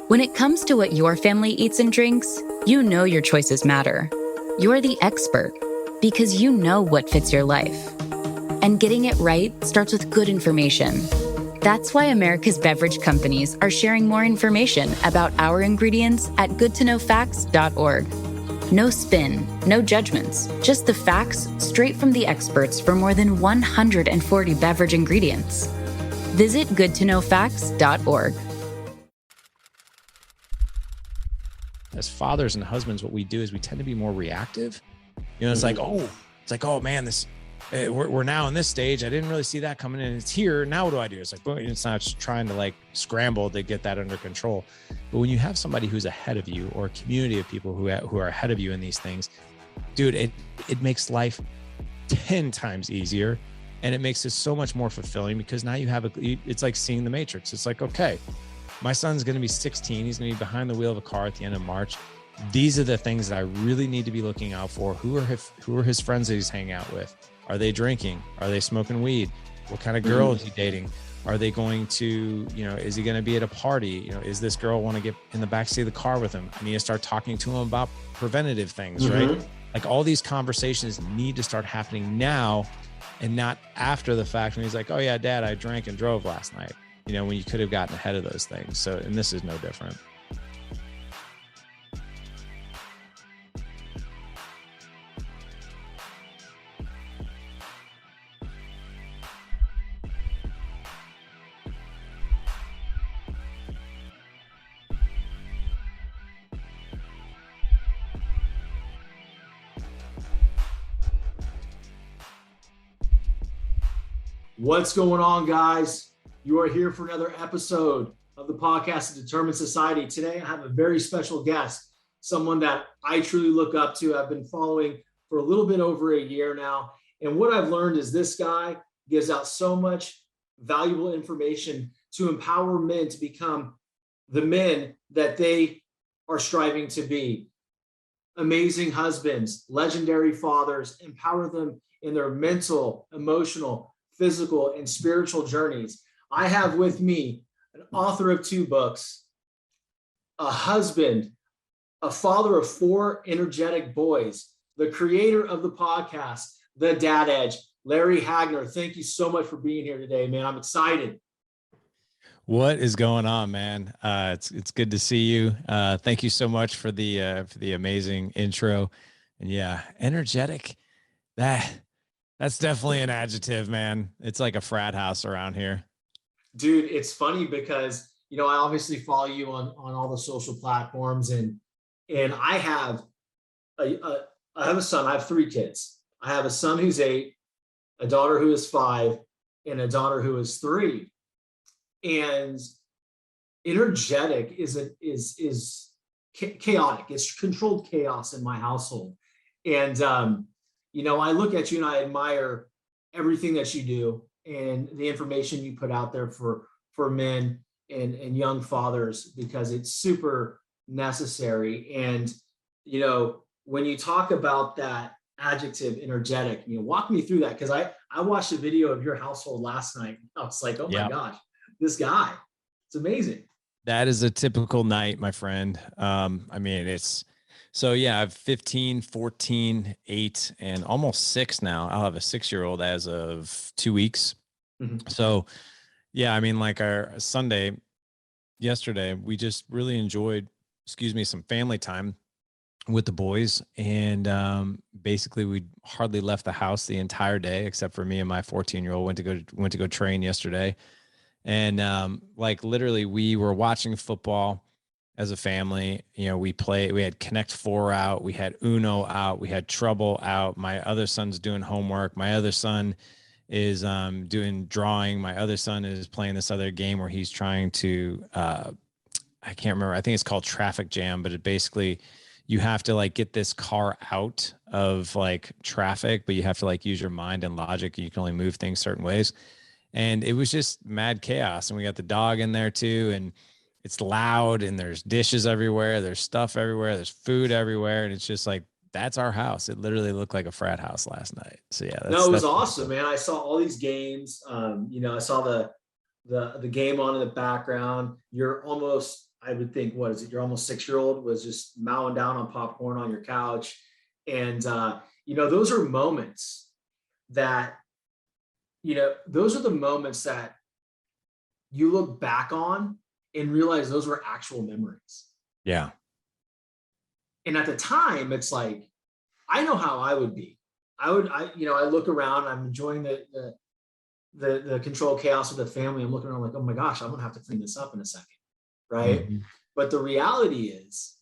When it comes to what your family eats and drinks, you know your choices matter. You're the expert because you know what fits your life. And getting it right starts with good information. That's why America's beverage companies are sharing more information about our ingredients at goodtoknowfacts.org. No spin, no judgments, just the facts straight from the experts for more than 140 beverage ingredients. Visit goodtoknowfacts.org. As fathers and husbands, what we do is we tend to be more reactive. You know, it's like, oh man, we're now in this stage. I didn't really see that coming in. It's here. Now what do I do? It's like, boom, it's not just trying to like scramble to get that under control. But when you have somebody who's ahead of you, or a community of people who are ahead of you in these things, dude, it makes life 10 times easier. And it makes it so much more fulfilling, because now you have it's like seeing the Matrix. It's like, okay, my son's going to be 16. He's going to be behind the wheel of a car at the end of March. These are the things that I really need to be looking out for. Who are his friends that he's hanging out with? Are they drinking? Are they smoking weed? What kind of girl is he dating? Are they going to, is he going to be at a party? Is this girl want to get in the backseat of the car with him? I need to start talking to him about preventative things, right? Like all these conversations need to start happening now and not after the fact when he's like, oh yeah, Dad, I drank and drove last night. When you could have gotten ahead of those things. So, and this is no different. What's going on, guys? You are here for another episode of the podcast, The Determined Society. Today, I have a very special guest, someone that I truly look up to. I've been following for a little bit over a year now. And what I've learned is this guy gives out so much valuable information to empower men to become the men that they are striving to be. Amazing husbands, legendary fathers, empower them in their mental, emotional, physical, and spiritual journeys. I have with me an author of 2 books, a husband, a father of 4 energetic boys, the creator of the podcast, The Dad Edge, Larry Hagner. Thank you so much for being here today, man. I'm excited. What is going on, man? It's good to see you. Thank you so much for the amazing intro. And yeah, energetic. That's definitely an adjective, man. It's like a frat house around here. Dude, it's funny because, I obviously follow you on all the social platforms, and I have a son. I have 3 kids. I have a son who's 8, a daughter who is 5, and a daughter who is 3. And energetic is chaotic. It's controlled chaos in my household. And I look at you and I admire everything that you do and the information you put out there for men and young fathers, because it's super necessary. And, when you talk about that adjective energetic, walk me through that. Cause I watched a video of your household last night. I was like, oh my gosh, this guy, it's amazing. That is a typical night, my friend. So yeah, I have 15, 14, 8, and almost 6 now. I'll have a 6-year-old as of 2 weeks. So yeah, like our Sunday yesterday, we just really enjoyed, some family time with the boys. And basically we hardly left the house the entire day, except for me and my 14-year-old went to go train yesterday. And literally we were watching football as a family. We had Connect 4 out, we had Uno out, we had Trouble out. My other son's doing homework. My other son is doing drawing. My other son is playing this other game where he's trying to, I can't remember. I think it's called Traffic Jam, but it basically, you have to get this car out of traffic, but you have to use your mind and logic. You can only move things certain ways. And it was just mad chaos. And we got the dog in there too. And it's loud, and there's dishes everywhere. There's stuff everywhere. There's food everywhere. And it's just that's our house. It literally looked like a frat house last night. So yeah. No, it was awesome, man. I saw all these games. I saw the game on in the background. You're almost, I would think, what is it? Your almost 6-year-old was just mowing down on popcorn on your couch. And, those are moments that, those are the moments that you look back on and realize those were actual memories. Yeah. And at the time, it's like, I know how I would be. I look around, I'm enjoying the controlled chaos of the family. I'm looking around like, oh my gosh, I'm going to have to clean this up in a second. Right. Mm-hmm. But the reality is,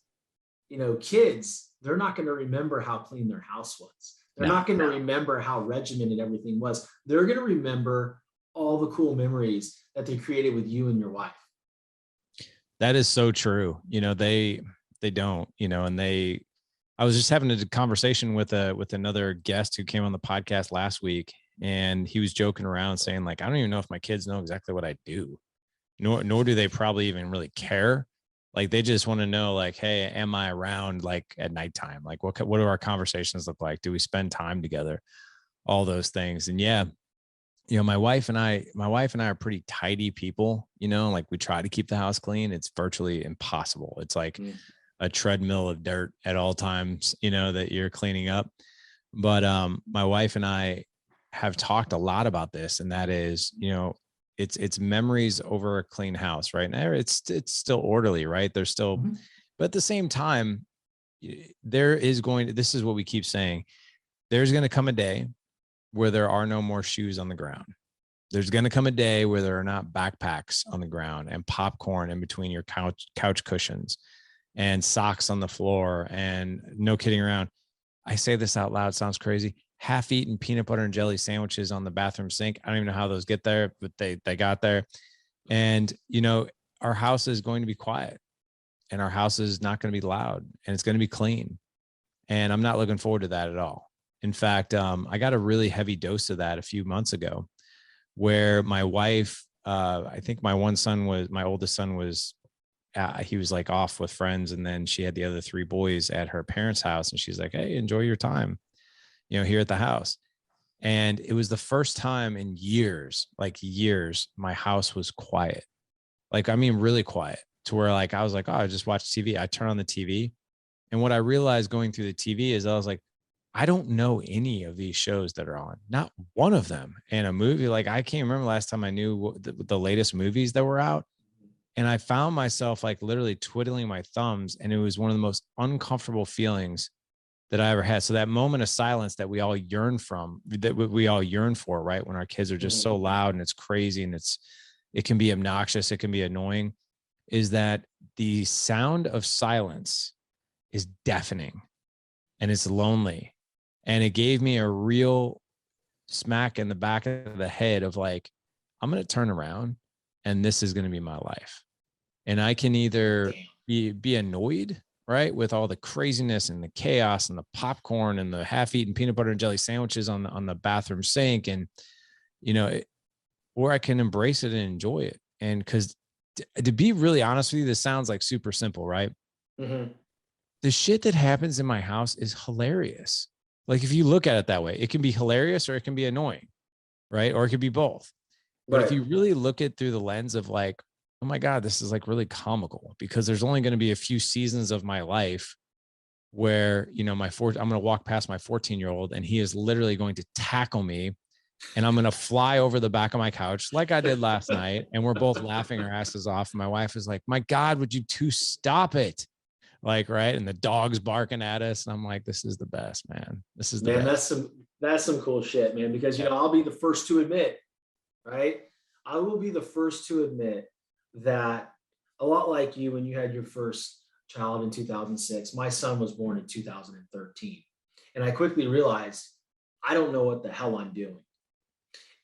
kids, they're not going to remember how clean their house was. They're not going to remember how regimented everything was. They're going to remember all the cool memories that they created with you and your wife. That is so true. They don't, and I was just having a conversation with another guest who came on the podcast last week, and he was joking around saying, like, I don't even know if my kids know exactly what I do, nor do they probably even really care. Like, they just want to know, like, hey, am I around, like, at nighttime? Like, what do our conversations look like? Do we spend time together? All those things. And yeah, my wife and I are pretty tidy people, like, we try to keep the house clean. It's virtually impossible. It's like a treadmill of dirt at all times, that you're cleaning up. But my wife and I have talked a lot about this, and that is, it's memories over a clean house, right? Now it's still orderly, right? There's still, but at the same time, this is what we keep saying. There's going to come a day where there are no more shoes on the ground. There's going to come a day where there are not backpacks on the ground and popcorn in between your couch cushions and socks on the floor, and no kidding around. I say this out loud, sounds crazy. Half-eaten peanut butter and jelly sandwiches on the bathroom sink. I don't even know how those get there, but they got there. And, our house is going to be quiet, and our house is not going to be loud, and it's going to be clean. And I'm not looking forward to that at all. In fact, I got a really heavy dose of that a few months ago, where my wife, I think my oldest son was, he was like off with friends, and then she had the other 3 boys at her parents' house, and she's like, hey, enjoy your time, here at the house. And it was the first time in years, my house was quiet. Like, I mean, really quiet, to where, like, I was like, oh, I just watched TV. I turn on the TV. And what I realized going through the TV is, I was like, I don't know any of these shows that are on, not one of them. And a movie, like, I can't remember last time I knew the latest movies that were out. And I found myself, like, literally twiddling my thumbs. And it was one of the most uncomfortable feelings that I ever had. So that moment of silence that we all yearn for, right? When our kids are just so loud and it's crazy and it can be obnoxious, it can be annoying, is that the sound of silence is deafening and it's lonely. And it gave me a real smack in the back of the head of, like, I'm going to turn around and this is going to be my life. And I can either be annoyed, right, with all the craziness and the chaos and the popcorn and the half-eaten peanut butter and jelly sandwiches on the bathroom sink, and or I can embrace it and enjoy it. And because to be really honest with you, this sounds like super simple, right? Mm-hmm. The shit that happens in my house is hilarious. Like, if you look at it that way, it can be hilarious or it can be annoying, right? Or it could be both. But if you really look at through the lens of, like, oh my God, this is, like, really comical, because there's only going to be a few seasons of my life where, I'm going to walk past my 14-year-old and he is literally going to tackle me, and I'm going to fly over the back of my couch like I did last night. And we're both laughing our asses off. And my wife is like, my God, would you two stop it? Like, right. And the dog's barking at us. And I'm like, this is the best, man. This is the best. That's some cool shit, man. Because, I'll be the first to admit, right? I will be the first to admit that, a lot like you, when you had your first child in 2006, my son was born in 2013. And I quickly realized, I don't know what the hell I'm doing.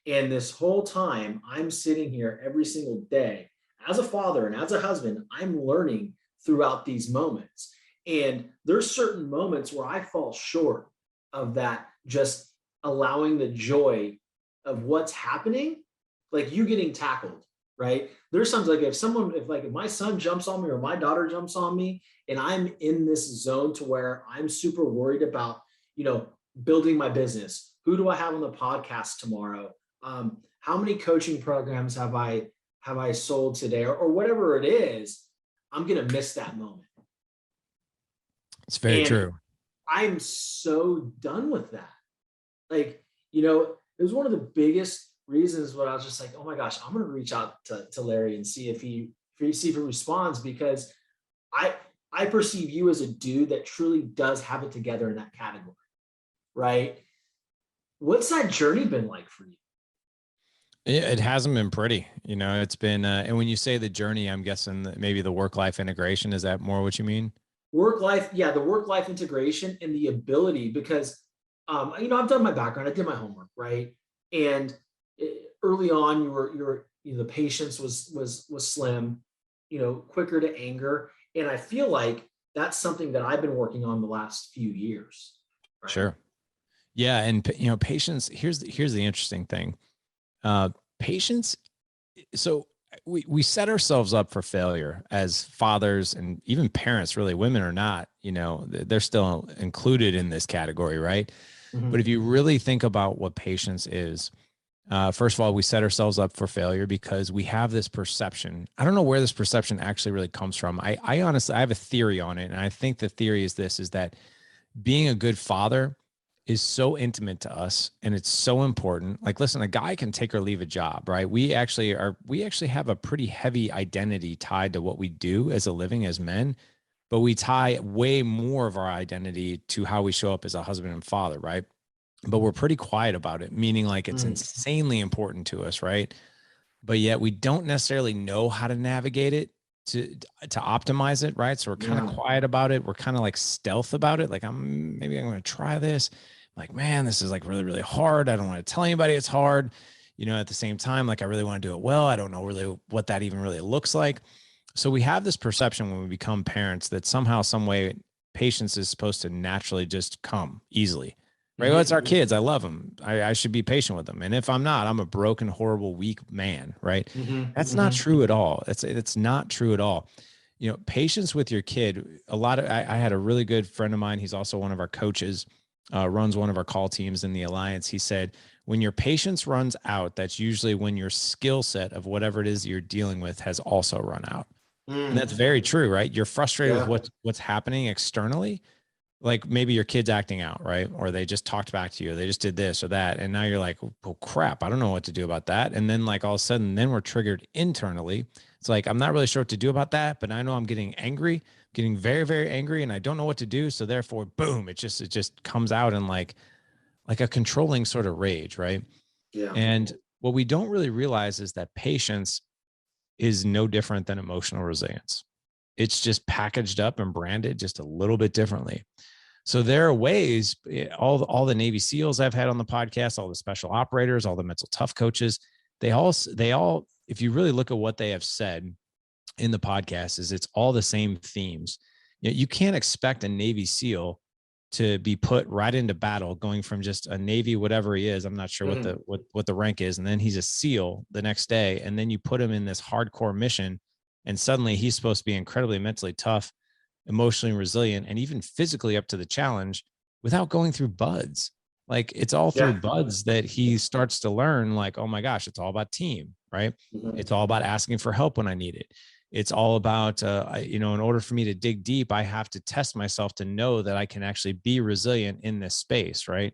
And this whole time, I'm sitting here every single day as a father and as a husband, I'm learning throughout these moments. And there's certain moments where I fall short of that, just allowing the joy of what's happening, like you getting tackled, right? There's times, like, if my son jumps on me or my daughter jumps on me, and I'm in this zone to where I'm super worried about, building my business. Who do I have on the podcast tomorrow? How many coaching programs have I sold today, or whatever it is? I'm going to miss that moment. It's very true. I'm so done with that. Like, you know, it was one of the biggest reasons when I was just like, oh my gosh, I'm going to reach out to Larry and see if he responds, because I perceive you as a dude that truly does have it together in that category, right? What's that journey been like for you? It hasn't been pretty, you know, it's been, and when you say the journey, I'm guessing that maybe the work-life integration, is that more what you mean? Work-life, yeah, the work-life integration and the ability, because, you know, I've done my background, I did my homework, right? And early on, you know, the patience was slim, you know, quicker to anger. And I feel like that's something that I've been working on the last few years. Right? Sure. Yeah. And, you know, patience, here's the interesting thing. Patience. So we set ourselves up for failure as fathers, and even parents, really, women or not, you know, they're still included in this category. Right. Mm-hmm. But if you really think about what patience is, first of all, we set ourselves up for failure because we have this perception. I don't know where this perception actually really comes from. I honestly, I have a theory on it. And I think the theory is this, is that being a good father is so intimate to us, and it's so important. Like, listen, a guy can take or leave a job, right? We actually have a pretty heavy identity tied to what we do as a living as men, but we tie way more of our identity to how we show up as a husband and father, right? But we're pretty quiet about it, meaning like it's insanely important to us, right? But yet we don't necessarily know how to navigate it to optimize it, right? So we're kind of quiet about it. We're kind of like stealth about it. Like, I'm going to try this. Like, man, this is like really, really hard. I don't want to tell anybody it's hard. You know, at the same time, like, I really want to do it well. I don't know really what that even really looks like. So we have this perception when we become parents that somehow, some way, patience is supposed to naturally just come easily. Right. Well, it's our kids. I love them. I should be patient with them. And if I'm not, I'm a broken, horrible, weak man. Right. That's not true at all. It's not true at all. You know, patience with your kid. I had a really good friend of mine. He's also one of our coaches, runs one of our call teams in the Alliance. He said, when your patience runs out, that's usually when your skill set of whatever it is you're dealing with has also run out. And that's very true, right? You're frustrated with what's happening externally. Like, maybe your kid's acting out, right? Or they just talked back to you, or they just did this or that. And now you're like, oh crap, I don't know what to do about that. And then, like, all of a sudden, then we're triggered internally. It's like, I'm not really sure what to do about that, but I know I'm getting angry, getting very, very angry, and I don't know what to do. So therefore, boom, it just comes out in like a controlling sort of rage, right? Yeah. And what we don't really realize is that patience is no different than emotional resilience. It's just packaged up and branded just a little bit differently. So there are ways, all the Navy SEALs I've had on the podcast, all the special operators, all the mental tough coaches, they all, if you really look at what they have said in the podcast, is it's all the same themes. You can't expect a Navy SEAL to be put right into battle, going from just a Navy, whatever he is. I'm not sure what the rank is. And then he's a SEAL the next day. And then you put him in this hardcore mission, and suddenly he's supposed to be incredibly mentally tough, emotionally resilient, and even physically up to the challenge without going through buds. Like, it's all through buds that he starts to learn, like, oh my gosh, it's all about team, right? It's all about asking for help when I need it. It's all about, in order for me to dig deep, I have to test myself to know that I can actually be resilient in this space, right?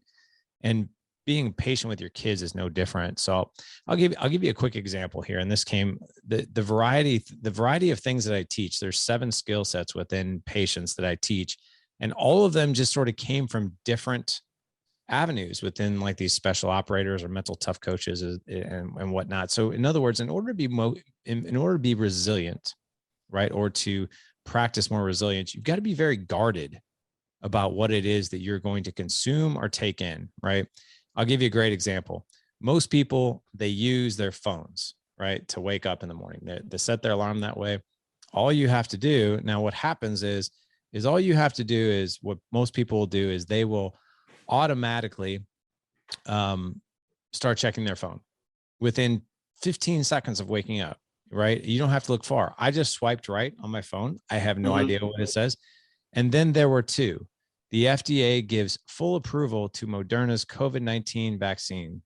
And being patient with your kids is no different. So I'll give you a quick example here. And this came, the variety of things that I teach. There's 7 skill sets within patience that I teach, and all of them just sort of came from different avenues within, like, these special operators or mental tough coaches and whatnot. So in other words, in order to be resilient, right, or to practice more resilience, you've got to be very guarded about what it is that you're going to consume or take in, right? I'll give you a great example. Most people, they use their phones, right, to wake up in the morning. They set their alarm that way. All you have to do now, what happens is all you have to do is, what most people will do is they will automatically start checking their phone within 15 seconds of waking up, right? You don't have to look far. I just swiped right on my phone. I have no idea what it says. And then there were 2. The FDA gives full approval to Moderna's COVID-19 vaccine.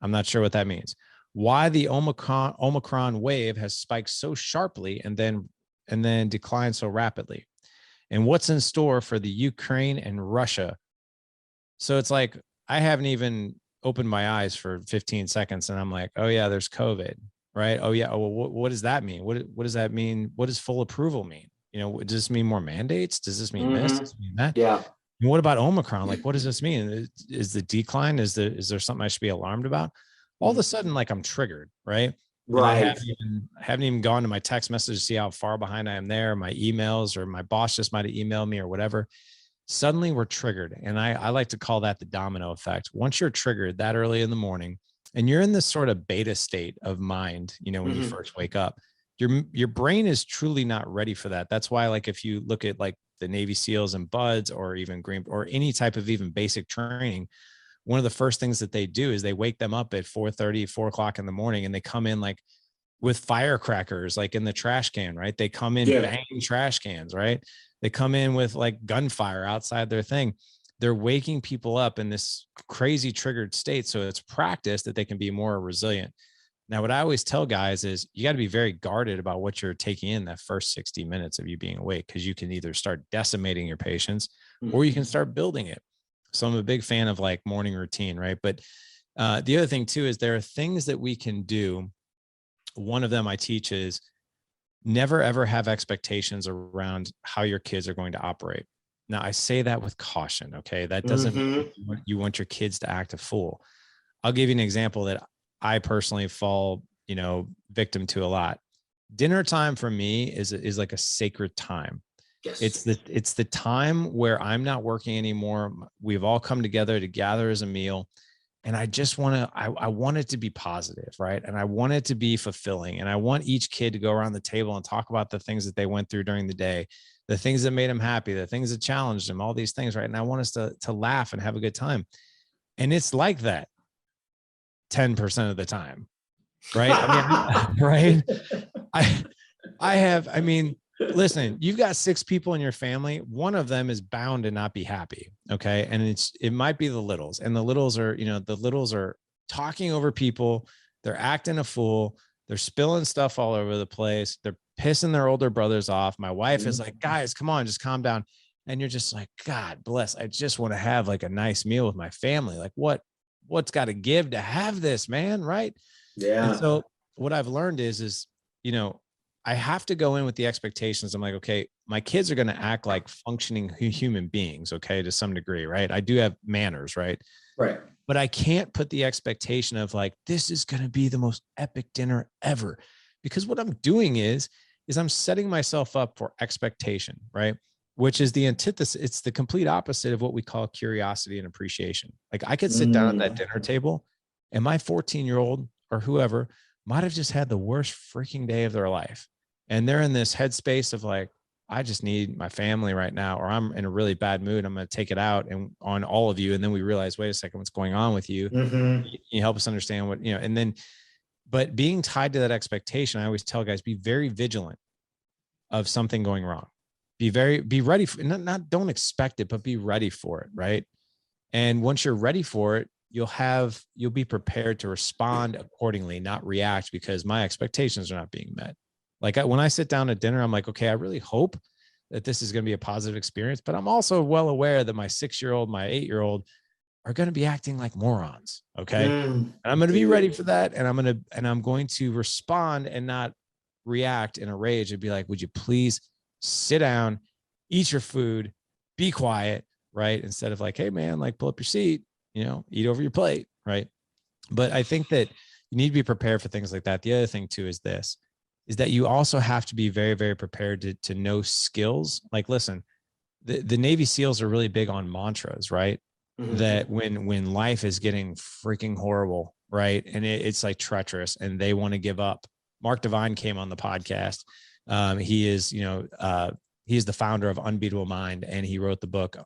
I'm not sure what that means. Why the Omicron wave has spiked so sharply and then and then decline so rapidly? And what's in store for the Ukraine and Russia? So it's like, I haven't even opened my eyes for 15 seconds and I'm like, oh yeah, there's COVID, right? Oh yeah. Oh, well, what does that mean? What does that mean? What does full approval mean? Does this mean more mandates? Does this mean this? Does this mean that? Yeah. And what about Omicron? Like, what does this mean? Is the decline? Is there something I should be alarmed about? All of a sudden, like, I'm triggered, right? Right. And I haven't even gone to my text message to see how far behind I am there, my emails, or my boss just might have emailed me or whatever. Suddenly we're triggered. And I like to call that the domino effect. Once you're triggered that early in the morning and you're in this sort of beta state of mind, when you first wake up, your brain is truly not ready for that. That's why, like, if you look at like the Navy SEALs and BUDS or even Green or any type of even basic training, one of the first things that they do is they wake them up at 4:30, 4 o'clock in the morning, and they come in like with firecrackers, like in the trash can, right? They come in banging trash cans, right? They come in with like gunfire outside their thing. They're waking people up in this crazy triggered state. So it's practice that they can be more resilient. Now, what I always tell guys is you got to be very guarded about what you're taking in that first 60 minutes of you being awake, because you can either start decimating your patience or you can start building it. So I'm a big fan of like morning routine, right? But the other thing too is there are things that we can do. One of them I teach is never, ever have expectations around how your kids are going to operate. Now, I say that with caution, okay? That doesn't mean you want your kids to act a fool. I'll give you an example that I personally fall, victim to a lot. Dinner time for me is like a sacred time. Yes. It's the time where I'm not working anymore. We've all come together to gather as a meal. And I just I want it to be positive, right? And I want it to be fulfilling. And I want each kid to go around the table and talk about the things that they went through during the day, the things that made them happy, the things that challenged them, all these things, right? And I want us to laugh and have a good time. And it's like that 10% of the time, right? Right? Listen, you've got 6 people in your family. One of them is bound to not be happy. Okay. And it might be the littles, and the littles are talking over people. They're acting a fool. They're spilling stuff all over the place. They're pissing their older brothers off. My wife is like, guys, come on, just calm down. And you're just like, God bless. I just want to have like a nice meal with my family. Like what's got to give to have this, man. Right. Yeah. And so what I've learned is, I have to go in with the expectations. I'm like, okay, my kids are going to act like functioning human beings, okay, to some degree, right? I do have manners, right? Right. But I can't put the expectation of like, this is going to be the most epic dinner ever. Because what I'm doing is I'm setting myself up for expectation, right? Which is the antithesis. It's the complete opposite of what we call curiosity and appreciation. Like I could sit down at that dinner table and my 14-year-old or whoever might have just had the worst freaking day of their life. And they're in this headspace of like, I just need my family right now, or I'm in a really bad mood. I'm going to take it out and on all of you. And then we realize, wait a second, what's going on with you? You help us understand what, and then, but being tied to that expectation, I always tell guys, be very vigilant of something going wrong. Be ready for not don't expect it, but be ready for it. Right. And once you're ready for it, you'll be prepared to respond accordingly, not react because my expectations are not being met. Like when I sit down at dinner, I'm like, okay, I really hope that this is going to be a positive experience, but I'm also well aware that my 6-year-old, my 8-year-old are going to be acting like morons. Okay. And I'm going to be ready for that. And I'm going to respond and not react in a rage and be like, would you please sit down, eat your food, be quiet, right? Instead of like, hey man, like pull up your seat, eat over your plate. Right. But I think that you need to be prepared for things like that. The other thing too is that you also have to be very, very prepared to know skills. Like, listen, the Navy SEALs are really big on mantras, right? That when life is getting freaking horrible, right? And it's like treacherous and they want to give up. Mark Divine came on the podcast. He is, he's the founder of Unbeatable Mind, and he wrote the book,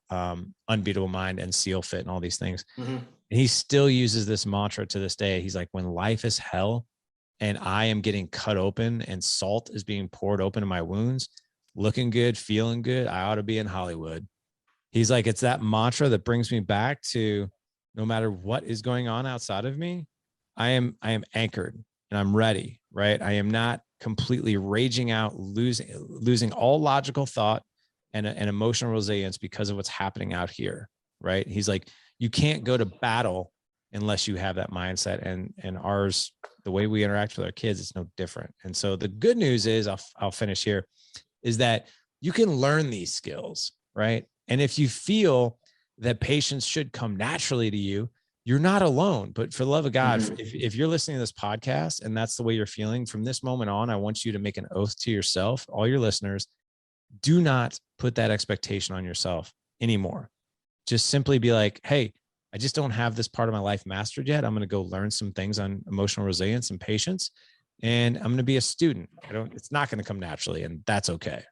Unbeatable Mind and SEAL Fit and all these things. And he still uses this mantra to this day. He's like, when life is hell and I am getting cut open and salt is being poured open to my wounds, looking good, feeling good, I ought to be in Hollywood. He's like, it's that mantra that brings me back to no matter what is going on outside of me, I am anchored and I'm ready, right? I am not completely raging out, losing all logical thought and emotional resilience because of what's happening out here. Right. He's like, you can't go to battle unless you have that mindset, and ours, the way we interact with our kids, is no different. And so the good news is, I'll finish here, is that you can learn these skills, right? And if you feel that patience should come naturally to you, you're not alone. But for the love of God, if you're listening to this podcast and that's the way you're feeling from this moment on, I want you to make an oath to yourself, all your listeners, do not put that expectation on yourself anymore. Just simply be like, hey, I just don't have this part of my life mastered yet. I'm going to go learn some things on emotional resilience and patience, and I'm going to be a student. It's not going to come naturally, and that's okay.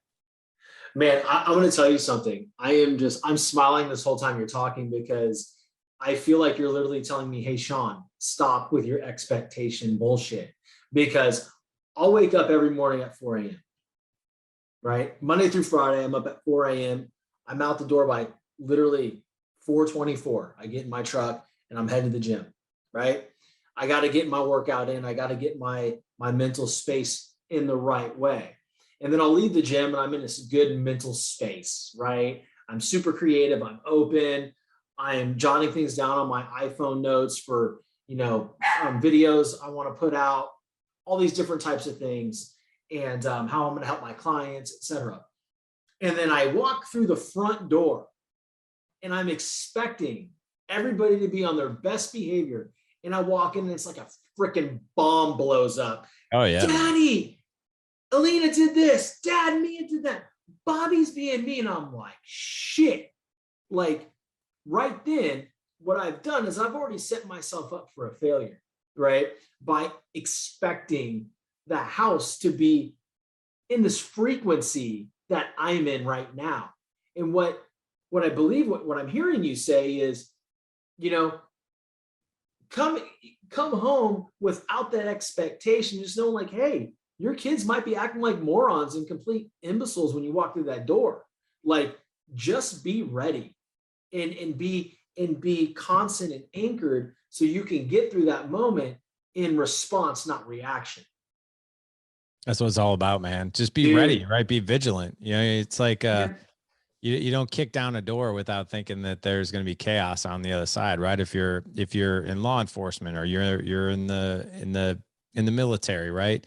Man, I'm going to tell you something. I'm smiling this whole time you're talking, because I feel like you're literally telling me, hey, Shawn, stop with your expectation bullshit. Because I'll wake up every morning at 4 a.m., right? Monday through Friday, I'm up at 4 a.m. I'm out the door by literally 4:24. I get in my truck and I'm heading to the gym, right? I got to get my workout in. I got to get my mental space in the right way. And then I'll leave the gym and I'm in this good mental space, right? I'm super creative. I'm open. I'm jotting things down on my iPhone notes for, videos I want to put out, all these different types of things, and how I'm going to help my clients, etc. And then I walk through the front door and I'm expecting everybody to be on their best behavior. And I walk in and it's like a freaking bomb blows up. Oh, yeah. Daddy, Alina did this. Dad, Mia did that. Bobby's being me. And I'm like, shit. Like right then, what I've done is I've already set myself up for a failure, right? By expecting the house to be in this frequency that I'm in right now. And what I believe, what I'm hearing you say is, come home without that expectation. Just know, like, hey, your kids might be acting like morons and complete imbeciles when you walk through that door. Like, just be ready and be constant and anchored so you can get through that moment in response, not reaction. That's what it's all about, man. Just be ready, right? Be vigilant. It's like, you don't kick down a door without thinking that there's going to be chaos on the other side, right? If you're in law enforcement or you're in the military, right?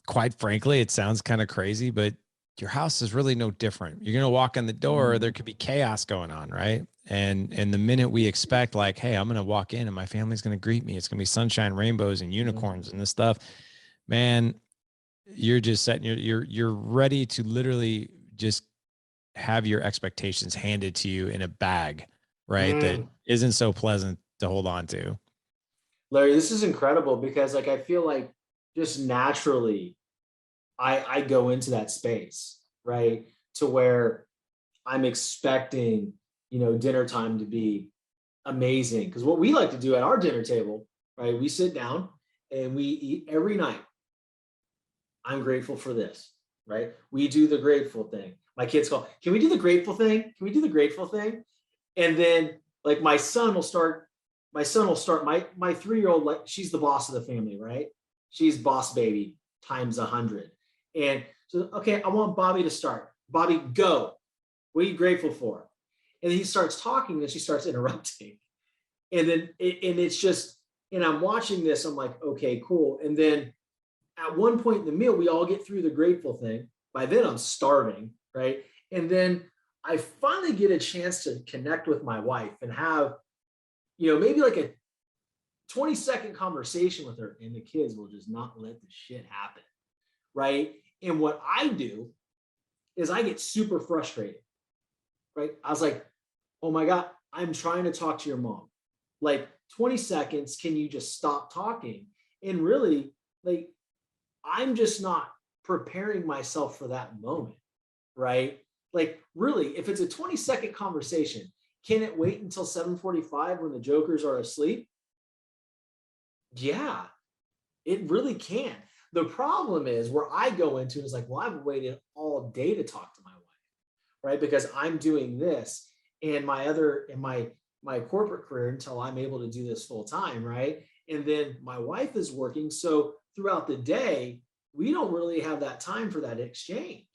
Quite frankly, it sounds kind of crazy, but your house is really no different. You're going to walk in the door, there could be chaos going on, right? And the minute we expect, like, hey, I'm going to walk in and my family's going to greet me, it's going to be sunshine, rainbows, and unicorns and this stuff, man, you're just setting you're ready to literally just have your expectations handed to you in a bag, right? That isn't so pleasant to hold on to. Larry, this is incredible, because like, I feel like just naturally I go into that space, right? To where I'm expecting, dinner time to be amazing. Because what we like to do at our dinner table, right? We sit down and we eat every night. I'm grateful for this, right? We do the grateful thing. My kids call, can we do the grateful thing? Can we do the grateful thing? And then like my son will start, my 3-year-old, like, she's the boss of the family, right? She's boss baby times 100. And so, okay, I want Bobby to start. Bobby, go. What are you grateful for? And then he starts talking and she starts interrupting. And then it's just, and I'm watching this, I'm like, okay, cool. And then at one point in the meal, we all get through the grateful thing. By then I'm starving, right? And then I finally get a chance to connect with my wife and have, maybe like a 20-second conversation with her, and the kids will just not let the shit happen, right? And what I do is I get super frustrated, right? I was like, oh my God, I'm trying to talk to your mom. Like 20 seconds, can you just stop talking? And really, like, I'm just not preparing myself for that moment, right? Like, really, if it's a 20-second conversation, can it wait until 7:45 when the jokers are asleep? Yeah, it really can. The problem is where I go into is like, well, I've waited all day to talk to my wife, right? Because I'm doing this and my corporate career until I'm able to do this full time, right? And then my wife is working. So throughout the day, we don't really have that time for that exchange.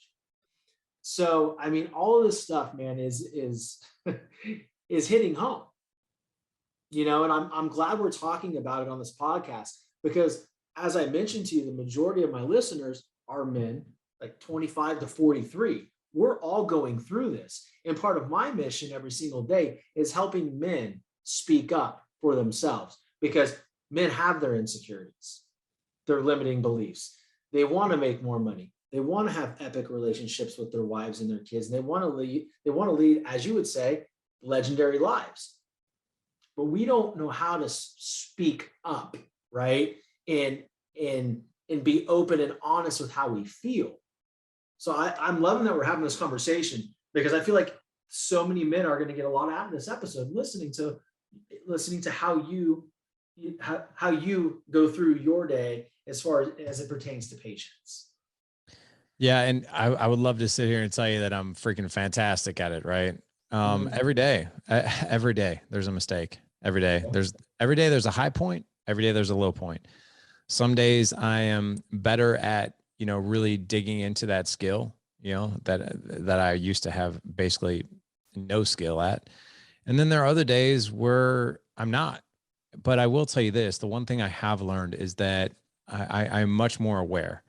So, I mean, all of this stuff, man, is is hitting home, and I'm glad we're talking about it on this podcast, because as I mentioned to you, the majority of my listeners are men, like 25 to 43. We're all going through this. And part of my mission every single day is helping men speak up for themselves, because men have their insecurities, their limiting beliefs. They want to make more money. They want to have epic relationships with their wives and their kids. And they want to lead, as you would say, legendary lives. But we don't know how to speak up, right? And be open and honest with how we feel. So I'm loving that we're having this conversation, because I feel like so many men are going to get a lot out of this episode, listening to how you go through your day as far as it pertains to patience. Yeah. And I would love to sit here and tell you that I'm freaking fantastic at it. Right. Every day there's a mistake. Every day there's a high point. Every day there's a low point. Some days I am better at, really digging into that skill, that I used to have basically no skill at. And then there are other days where I'm not. But I will tell you this, the one thing I have learned is that I'm much more aware.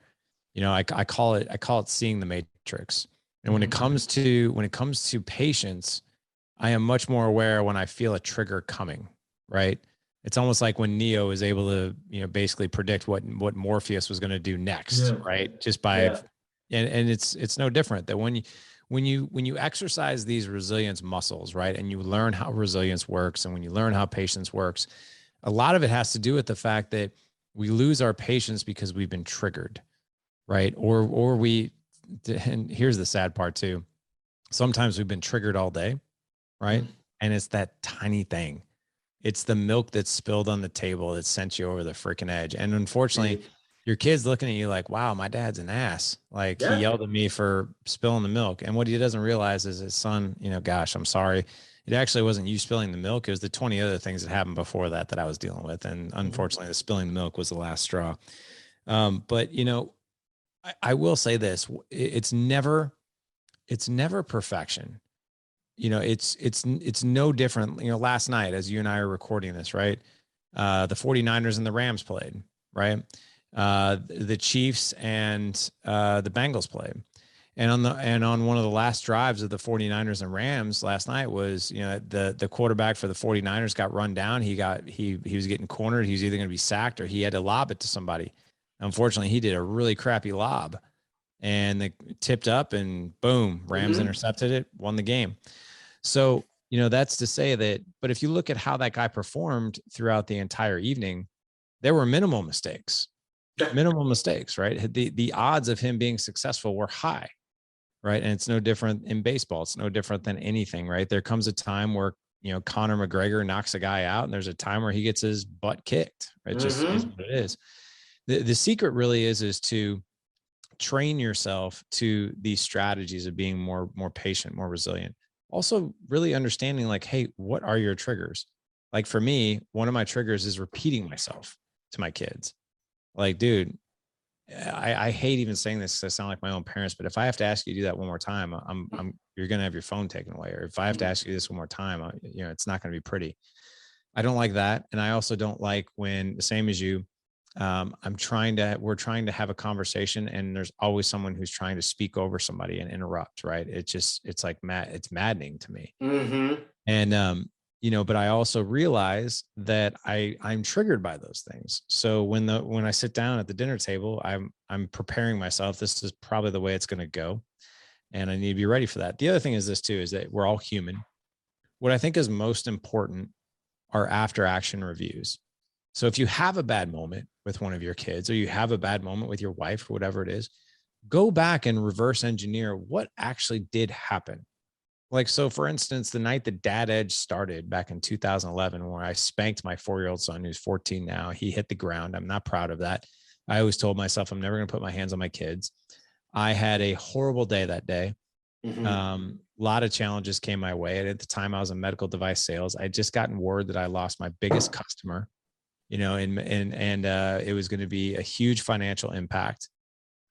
I call it seeing the matrix. And when it comes to patience, I am much more aware when I feel a trigger coming, right? It's almost like when Neo is able to, basically predict what Morpheus was going to do next, right? Just by, and it's no different that when you exercise these resilience muscles, right? And you learn how resilience works, and when you learn how patience works, a lot of it has to do with the fact that we lose our patience because we've been triggered, right? And here's the sad part too. Sometimes we've been triggered all day, right? And it's that tiny thing. It's the milk that's spilled on the table that sent you over the freaking edge. And unfortunately, your kid's looking at you like, wow, my dad's an ass. Like he yelled at me for spilling the milk. And what he doesn't realize is his son, gosh, I'm sorry. It actually wasn't you spilling the milk. It was the 20 other things that happened before that I was dealing with. And unfortunately, the spilling the milk was the last straw. But I will say this, it's never perfection. It's no different. Last night, as you and I are recording this, right? The 49ers and the Rams played, right? The Chiefs and the Bengals played. And on one of the last drives of the 49ers and Rams last night was, the quarterback for the 49ers got run down. He was getting cornered. He was either going to be sacked or he had to lob it to somebody. Unfortunately, he did a really crappy lob, and they tipped up, and boom, Rams intercepted it, won the game. So, that's to say that, but if you look at how that guy performed throughout the entire evening, there were minimal mistakes, right? The odds of him being successful were high, right? And it's no different in baseball. It's no different than anything, right? There comes a time where, Conor McGregor knocks a guy out, and there's a time where he gets his butt kicked. It just is what it is. The secret really is to train yourself to these strategies of being more patient, more resilient. Also really understanding like, hey, what are your triggers? Like for me, one of my triggers is repeating myself to my kids. Like, dude, I hate even saying this because I sound like my own parents, but if I have to ask you to do that one more time, you're going to have your phone taken away. Or if I have to ask you this one more time, it's not going to be pretty. I don't like that. And I also don't like when, the same as you, we're trying to have a conversation, and there's always someone who's trying to speak over somebody and interrupt, right? It's like it's maddening to me. And, but I also realize that I'm triggered by those things. So when I sit down at the dinner table, I'm preparing myself. This is probably the way it's going to go, and I need to be ready for that. The other thing is this too, is that we're all human. What I think is most important are after action reviews. So if you have a bad moment with one of your kids, or you have a bad moment with your wife, or whatever it is, go back and reverse engineer what actually did happen. Like, so for instance, the night that Dad Edge started back in 2011, where I spanked my 4-year-old son, who's 14 now, he hit the ground. I'm not proud of that. I always told myself I'm never going to put my hands on my kids. I had a horrible day that day. A lot of challenges came my way. And at the time I was in medical device sales. I had just gotten word that I lost my biggest customer, and it was going to be a huge financial impact.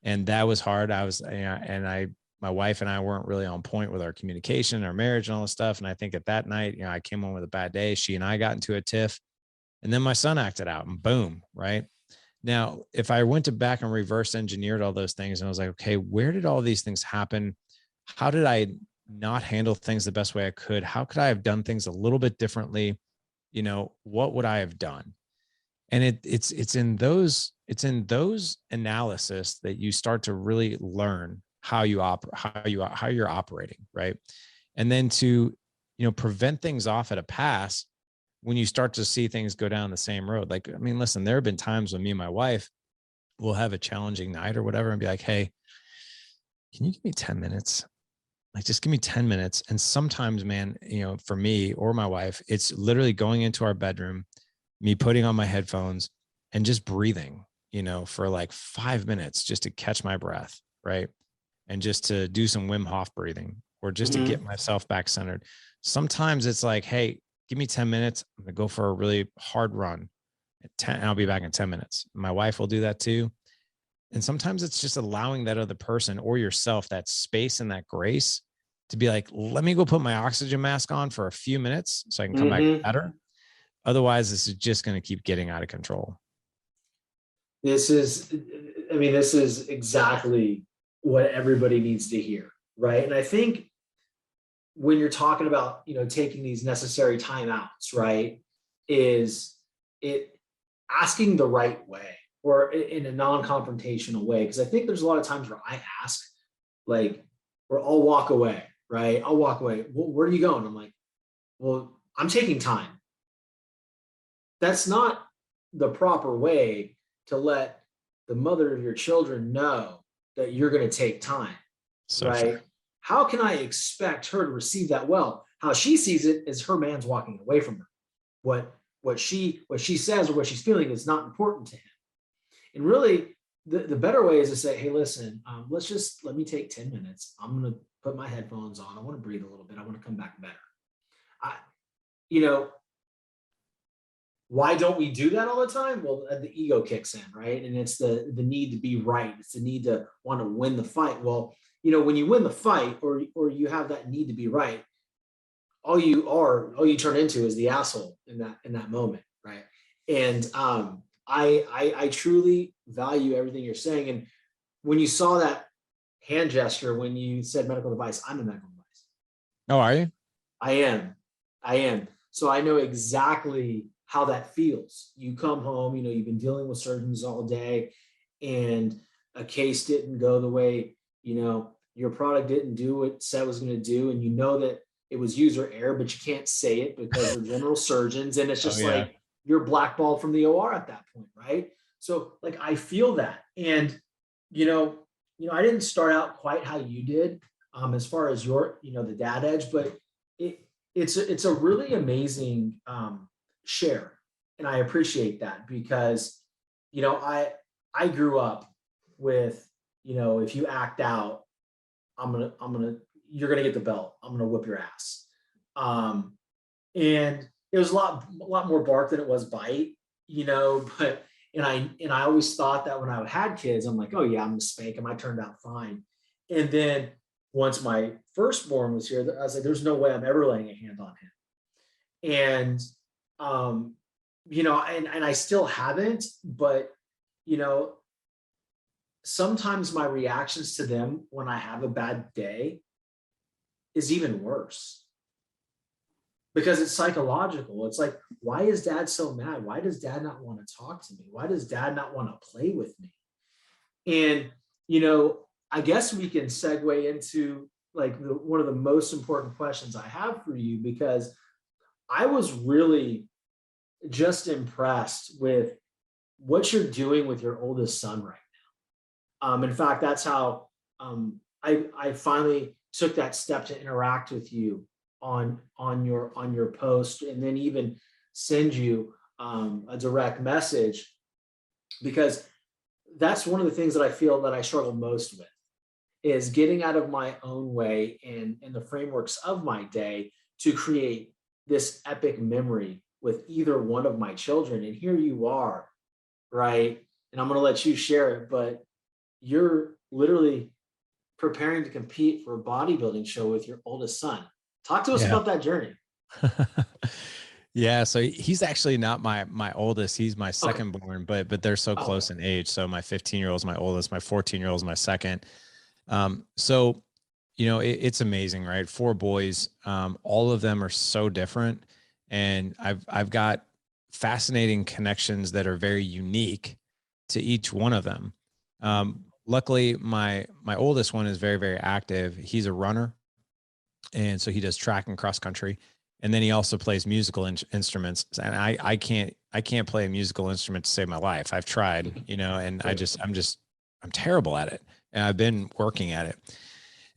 And that was hard. My wife and I weren't really on point with our communication, our marriage, and all this stuff. And I think at that night, I came home with a bad day. She and I got into a tiff, and then my son acted out, and boom, right? Now, if I went back and reverse engineered all those things, and I was like, okay, where did all these things happen? How did I not handle things the best way I could? How could I have done things a little bit differently? What would I have done? And it's in those analysis that you start to really learn how you're operating, right? And then to prevent things off at a pass when you start to see things go down the same road. Like, I mean, listen, there have been times when me and my wife will have a challenging night or whatever and be like, hey, can you give me 10 minutes? Like, just give me 10 minutes. And sometimes, man, for me or my wife, it's literally going into our bedroom, me putting on my headphones and just breathing, for like 5 minutes just to catch my breath, right? And just to do some Wim Hof breathing or just to get myself back centered. Sometimes it's like, hey, give me 10 minutes. I'm going to go for a really hard run and I'll be back in 10 minutes. My wife will do that too. And sometimes it's just allowing that other person or yourself that space and that grace to be like, let me go put my oxygen mask on for a few minutes so I can come back better. Otherwise, this is just going to keep getting out of control. This is exactly what everybody needs to hear, right? And I think when you're talking about, taking these necessary timeouts, right, is it asking the right way or in a non-confrontational way? Because I think there's a lot of times where I ask, like, or I'll walk away, right? I'll walk away. Well, where are you going? I'm like, well, I'm taking time. That's not the proper way to let the mother of your children know that you're going to take time, right? Sure. How can I expect her to receive that well? How she sees it is her man's walking away from her. What she says or what she's feeling is not important to him. And really, the better way is to say, hey, listen, let me take 10 minutes. I'm going to put my headphones on. I want to breathe a little bit. I want to come back better. Why don't we do that all the time? Well, the ego kicks in, right? And it's the need to be right. It's the need to want to win the fight. Well, when you win the fight or you have that need to be right, all you turn into is the asshole in that moment, right? And I truly value everything you're saying. And when you saw that hand gesture, when you said medical device, I'm a medical device. Oh, are you? I am. So I know exactly how that feels. You come home, you've been dealing with surgeons all day and a case didn't go the way, your product didn't do what it said it was going to do. And you know that it was user error, but you can't say it because we're general surgeons. And it's just like, you're blackballed from the OR at that point, right? So like, I feel that. And, I didn't start out quite how you did as far as your, the dad edge, but it's a really amazing share. And I appreciate that because, I grew up with, if you act out, you're going to get the belt. I'm going to whip your ass. And it was a lot more bark than it was bite, but, and I always thought that when I had kids, I'm like, oh yeah, I'm going to spank him. I turned out fine. And then once my firstborn was here, I was like, there's no way I'm ever laying a hand on him. And, and I still haven't, but, sometimes my reactions to them when I have a bad day is even worse because it's psychological. It's like, why is dad so mad? Why does dad not want to talk to me? Why does dad not want to play with me? And, I guess we can segue into like one of the most important questions I have for you, because I was really just impressed with what you're doing with your oldest son right now. In fact, that's how I finally took that step to interact with you on your post, and then even send you a direct message, because that's one of the things that I feel that I struggle most with is getting out of my own way and in the frameworks of my day to create this epic memory with either one of my children. And here you are, right? And I'm going to let you share it, but you're literally preparing to compete for a bodybuilding show with your oldest son. Talk to us about that journey. Yeah, so he's actually not my oldest. He's my second born, but they're so close in age. So my 15-year-old is my oldest, my 14-year-old is my second. So it's amazing, right? 4 boys, all of them are so different, and I've got fascinating connections that are very unique to each one of them. Luckily, my oldest one is very, very active. He's a runner, and so he does track and cross country, and then he also plays musical instruments. And I can't play a musical instrument to save my life. I've tried, and I'm terrible at it, and I've been working at it.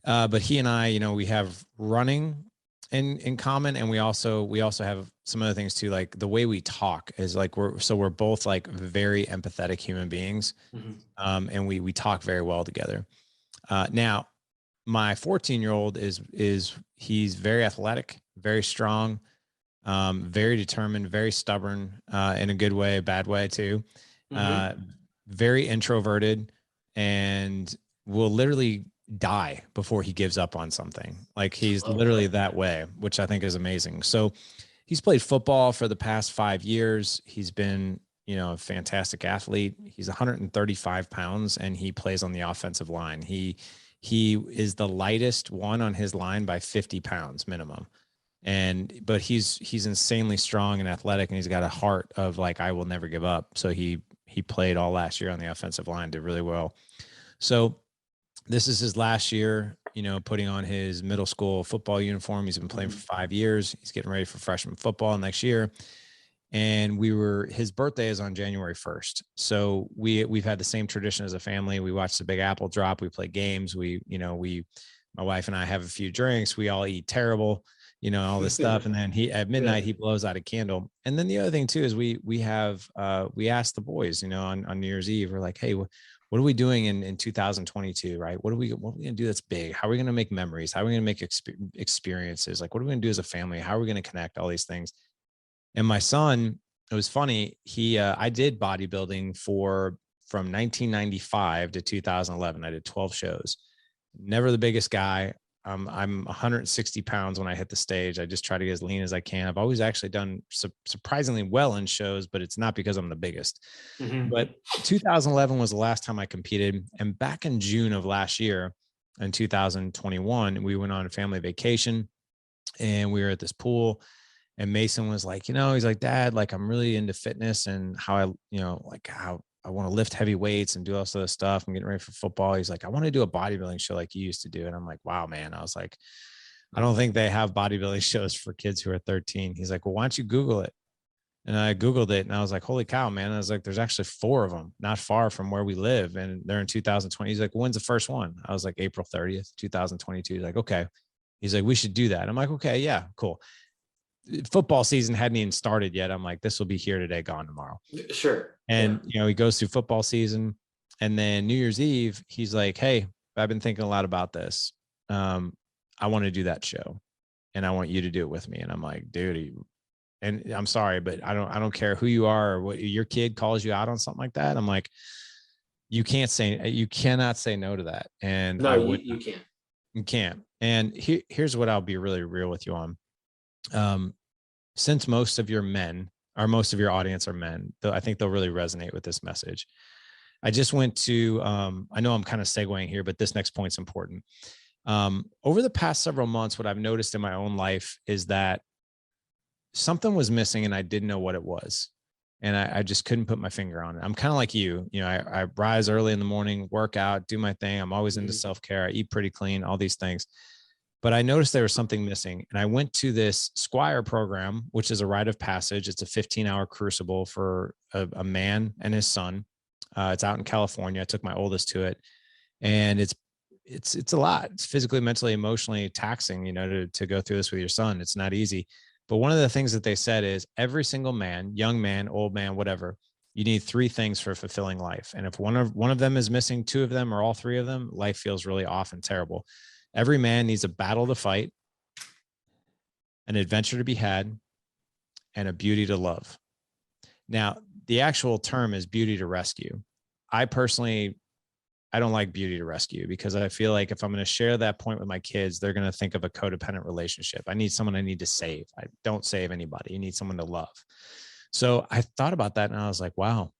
But he and I, we have running in common, and we also have some other things too. Like the way we talk is like we're both like very empathetic human beings, and we talk very well together. Now, my 14-year-old he's very athletic, very strong, very determined, very stubborn, in a good way, a bad way too. Very introverted, and will literally die before he gives up on something. Like he's literally that way, which I think is amazing. So he's played football for the past 5 years. He's been, a fantastic athlete. He's 135 pounds, and he plays on the offensive line. He is the lightest one on his line by 50 pounds minimum. But he's insanely strong and athletic, and he's got a heart of like, I will never give up. So he played all last year on the offensive line, did really well. So this is his last year, putting on his middle school football uniform. He's been playing for 5 years. He's getting ready for freshman football next year. And his birthday is on January 1st. So we've had the same tradition as a family. We watch the Big Apple drop. We play games. My wife and I have a few drinks. We all eat terrible, all this stuff. And then at midnight, he blows out a candle. And then the other thing too, is we asked the boys, on New Year's Eve, we're like, hey, what are we doing in 2022, right? What are we going to do that's big? How are we going to make memories? How are we going to make experiences? Like, what are we going to do as a family? How are we going to connect all these things? And my son, it was funny. I did bodybuilding from 1995 to 2011. I did 12 shows. Never the biggest guy. I'm 160 pounds when I hit the stage. I just try to get as lean as I can. I've always actually done surprisingly well in shows, but it's not because I'm the biggest. But 2011 was the last time I competed. And back in June of last year, in 2021, we went on a family vacation, and we were at this pool. And Mason was like, he's like, Dad, like, I'm really into fitness and how I want to lift heavy weights and do all sort of stuff. I'm getting ready for football. He's like, I want to do a bodybuilding show like you used to do. And I'm like, wow, man. I was like, I don't think they have bodybuilding shows for kids who are 13. He's like, well, why don't you Google it? And I Googled it, and I was like, holy cow, man. I was like, there's actually 4 of them not far from where we live. And they're in 2020. He's like, when's the first one? I was like, April 30th, 2022. He's like, okay. He's like, we should do that. I'm like, okay, yeah, cool. Football season hadn't even started yet. I'm like, this will be here today, gone tomorrow. Sure. And, he goes through football season, and then New Year's Eve, he's like, hey, I've been thinking a lot about this. I want to do that show, and I want you to do it with me. And I'm like, dude, and I'm sorry, but I don't care who you are or what your kid calls you out on something like that. I'm like, you cannot say no to that. And no, you can't. You can't. And here's what I'll be really real with you on. Since most of your audience are men, though, I think they'll really resonate with this message. I just went to, I know I'm kind of segueing here, but this next point's important. Over the past several months, what I've noticed in my own life is that something was missing, and I didn't know what it was. And I just couldn't put my finger on it. I'm kind of like you, I rise early in the morning, work out, do my thing. I'm always into self-care. I eat pretty clean, all these things. But I noticed there was something missing. And I went to this Squire program, which is a rite of passage. It's a 15-hour crucible for a man and his son. It's out in California. I took my oldest to it. And it's a lot. It's physically, mentally, emotionally taxing, to go through this with your son. It's not easy. But one of the things that they said is every single man, young man, old man, whatever, you need 3 things for a fulfilling life. And if one of them is missing, 2 of them or all 3 of them, life feels really off and terrible. Every man needs a battle to fight, an adventure to be had, and a beauty to love. Now, the actual term is beauty to rescue. I personally I don't like beauty to rescue, because I feel like if I'm going to share that point with my kids, they're going to think of a codependent relationship. I need someone I need to save. I don't save anybody. You need someone to love. So I thought about that and I was like, wow,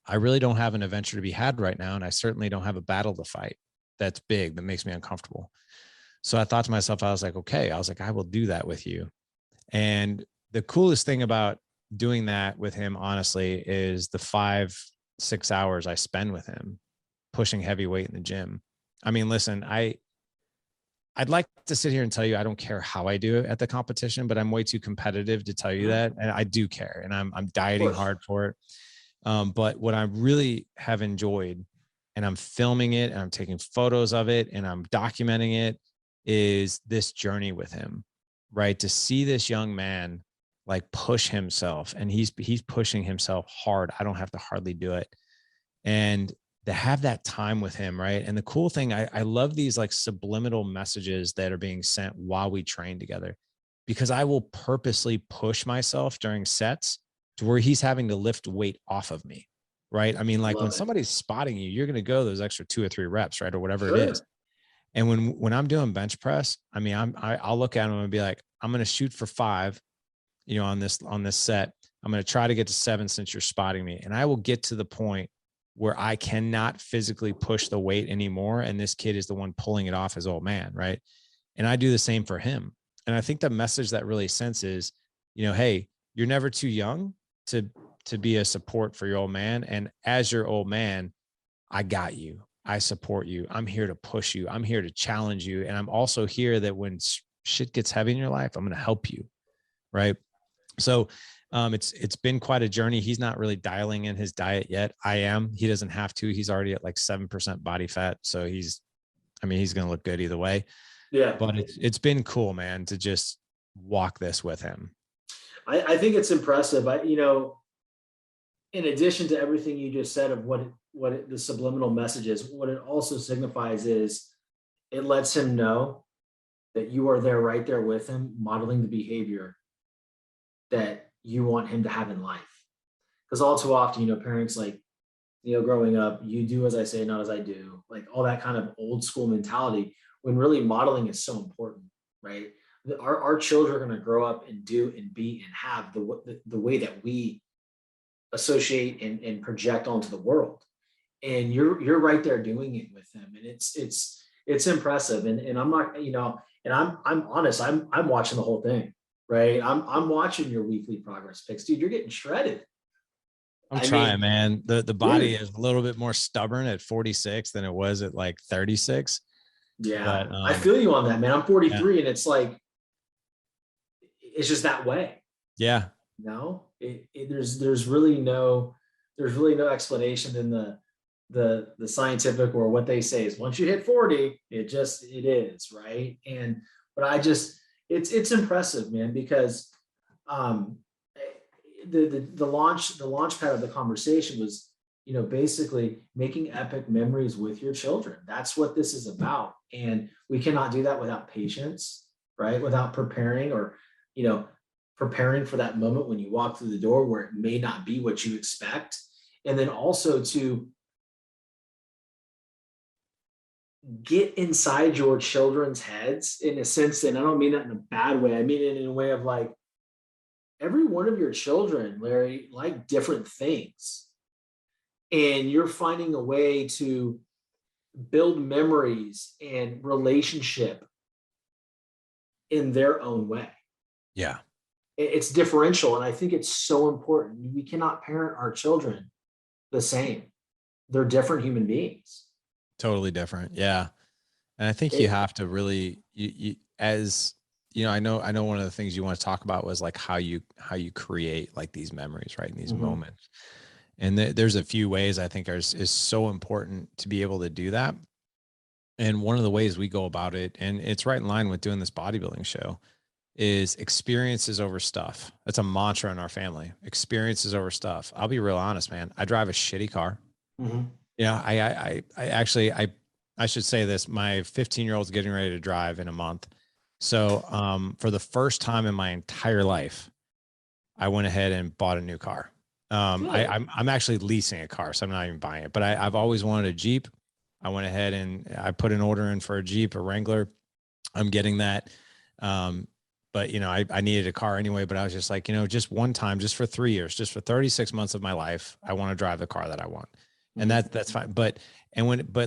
I really don't have an adventure to be had right now. And I certainly don't have a battle to fight that's big, that makes me uncomfortable. So I thought to myself, I was like, okay, I will do that with you. And the coolest thing about doing that with him, honestly, is the 5-6 hours I spend with him pushing heavy weight in the gym. I mean, listen, I'd like to sit here and tell you I don't care how I do it at the competition, but I'm way too competitive to tell you that. And I do care, and I'm dieting hard for it. But what I really have enjoyed, and I'm filming it and I'm taking photos of it and I'm documenting it, is this journey with him, right? To see this young man like push himself, and he's pushing himself hard. I don't have to hardly do it. And to have that time with him, right? And the cool thing, I love these like subliminal messages that are being sent while we train together, because I will purposely push myself during sets to where he's having to lift weight off of me, right? I mean, like when somebody's spotting you, you're going to go those extra 2 or 3 reps, right? Or whatever it is. And when I'm doing bench press, I mean, I'll look at him and be like, I'm going to shoot for 5, on this set. I'm going to try to get to 7 since you're spotting me. And I will get to the point where I cannot physically push the weight anymore. And this kid is the one pulling it off as old man. Right. And I do the same for him. And I think the message that really sends is, hey, you're never too young to be a support for your old man. And as your old man, I got you. I support you. I'm here to push you. I'm here to challenge you. And I'm also here that when shit gets heavy in your life, I'm going to help you. Right. So it's been quite a journey. He's not really dialing in his diet yet. I am. He doesn't have to. He's already at like 7% body fat. So he's going to look good either way. Yeah. But it's been cool, man, to just walk this with him. I think it's impressive. In addition to everything you just said of what the subliminal message is, what it also signifies is it lets him know that you are there, right there with him, modeling the behavior that you want him to have in life. Because all too often, parents growing up, you do as I say, not as I do, like all that kind of old school mentality, when really modeling is so important, right? Our children are going to grow up and do and be and have the way that we associate and project onto the world. And you're right there doing it with them. And it's impressive. And I'm not, and I'm honest, I'm watching the whole thing. Right. I'm watching your weekly progress pics, dude. You're getting shredded. I'm trying, man. The body is a little bit more stubborn at 46 than it was at like 36. Yeah. But, I feel you on that, man. I'm 43 and it's like, it's just that way. Yeah. There's really no explanation in the scientific or what they say is once you hit 40, it is. Right. But it's impressive, man, because the launch pad of the conversation was, basically making epic memories with your children. That's what this is about. And we cannot do that without patience, right? Without preparing or, preparing for that moment when you walk through the door where it may not be what you expect. And then also to get inside your children's heads in a sense, and I don't mean that in a bad way. I mean it in a way of like, every one of your children, Larry, like different things. And you're finding a way to build memories and relationship in their own way. Yeah. It's differential. And I think it's so important. We cannot parent our children the same. They're different human beings. Totally different. Yeah. And I think you have to really, I know one of the things you want to talk about was like how you create like these memories, right? In these moments. And there's a few ways I think is so important to be able to do that. And one of the ways we go about it, and it's right in line with doing this bodybuilding show, is experiences over stuff. That's a mantra in our family. Experiences over stuff. I'll be real honest, man. I drive a shitty car. Yeah. I should say this. My 15-year-old's getting ready to drive in a month. So for the first time in my entire life, I went ahead and bought a new car. I'm actually leasing a car, so I'm not even buying it, but I've always wanted a Jeep. I went ahead and I put an order in for a Jeep, a Wrangler. I'm getting that. But I needed a car anyway, but I was just like, just one time, just for 3 years, just for 36 months of my life, I want to drive the car that I want. And that's fine. But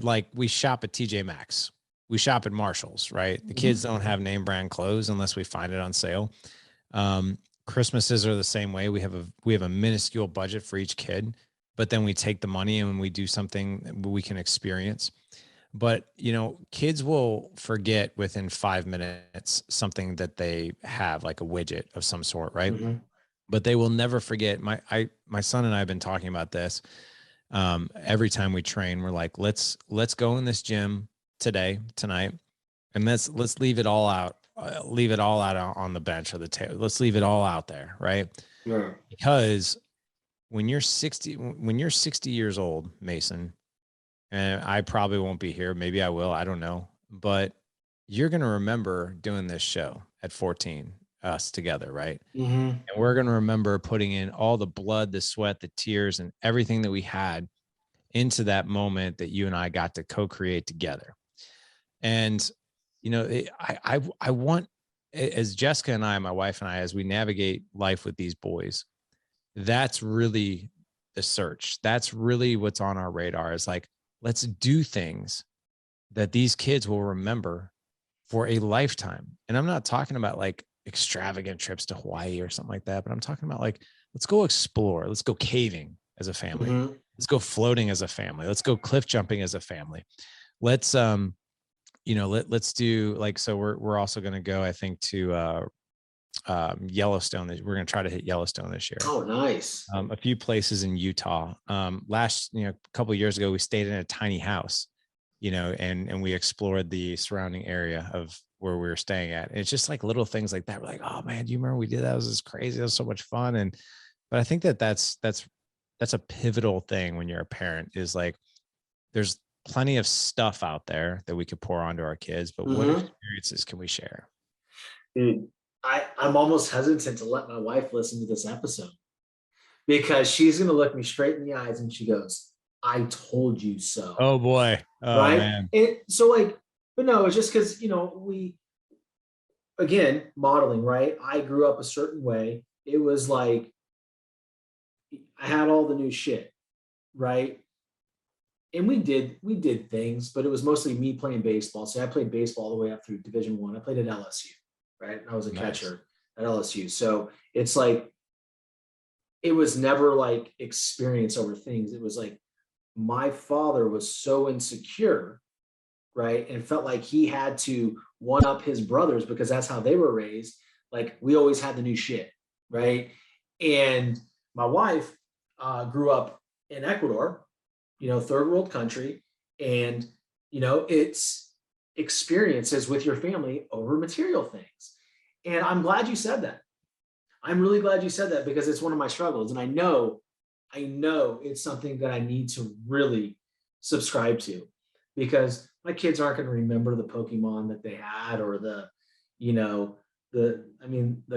like we shop at TJ Maxx, we shop at Marshall's, right? The kids don't have name brand clothes unless we find it on sale. Christmases are the same way. We have a minuscule budget for each kid, but then we take the money and we do something we can experience. But, kids will forget within 5 minutes something that they have, like a widget of some sort, right? But they will never forget. My son and I have been talking about this. Every time we train, we're like, let's go in this gym tonight, and let's leave it all out. Leave it all out on the bench or the table. Let's leave it all out there, right? Yeah. Because when you're 60 years old, Mason, and I probably won't be here. Maybe I will. I don't know. But you're going to remember doing this show at 14, us together, right? And we're going to remember putting in all the blood, the sweat, the tears, and everything that we had into that moment that you and I got to co-create together. And, I want, as Jessica and I, my wife and I, as we navigate life with these boys, that's really the search. That's really what's on our radar, is like, let's do things that these kids will remember for a lifetime. And I'm not talking about like extravagant trips to Hawaii or something like that, but I'm talking about like, let's go explore. Let's go caving as a family. Let's go floating as a family. Let's go cliff jumping as a family. Let's, let's do like, so we're also going to go, I think, to Yellowstone. We're going to try to hit Yellowstone this year. Oh, nice. A few places in Utah. A couple of years ago, we stayed in a tiny house, and we explored the surrounding area of where we were staying at. And it's just like little things like that. We're like, oh man, do you remember we did that? It was just crazy. It was so much fun. But I think that's a pivotal thing when you're a parent, is like, there's plenty of stuff out there that we could pour onto our kids, but what experiences can we share? Dude, I'm almost hesitant to let my wife listen to this episode, because she's going to look me straight in the eyes and she goes, I told you so. Oh boy. Oh, right. Man. But no, it's just because, we, again, modeling, right? I grew up a certain way. It was like, I had all the new shit. Right. And we did things, but it was mostly me playing baseball. So I played baseball all the way up through Division I. I played at LSU, right? I was a catcher at LSU. So it's like, it was never like experience over things. It was like, my father was so insecure, right? And felt like he had to one up his brothers because that's how they were raised. Like, we always had the new shit, right? And my wife grew up in Ecuador, third world country. And, it's experiences with your family over material things. And I'm glad you said that. I'm really glad you said that, because it's one of my struggles. And I know it's something that I need to really subscribe to, because my kids aren't going to remember the Pokemon that they had, or the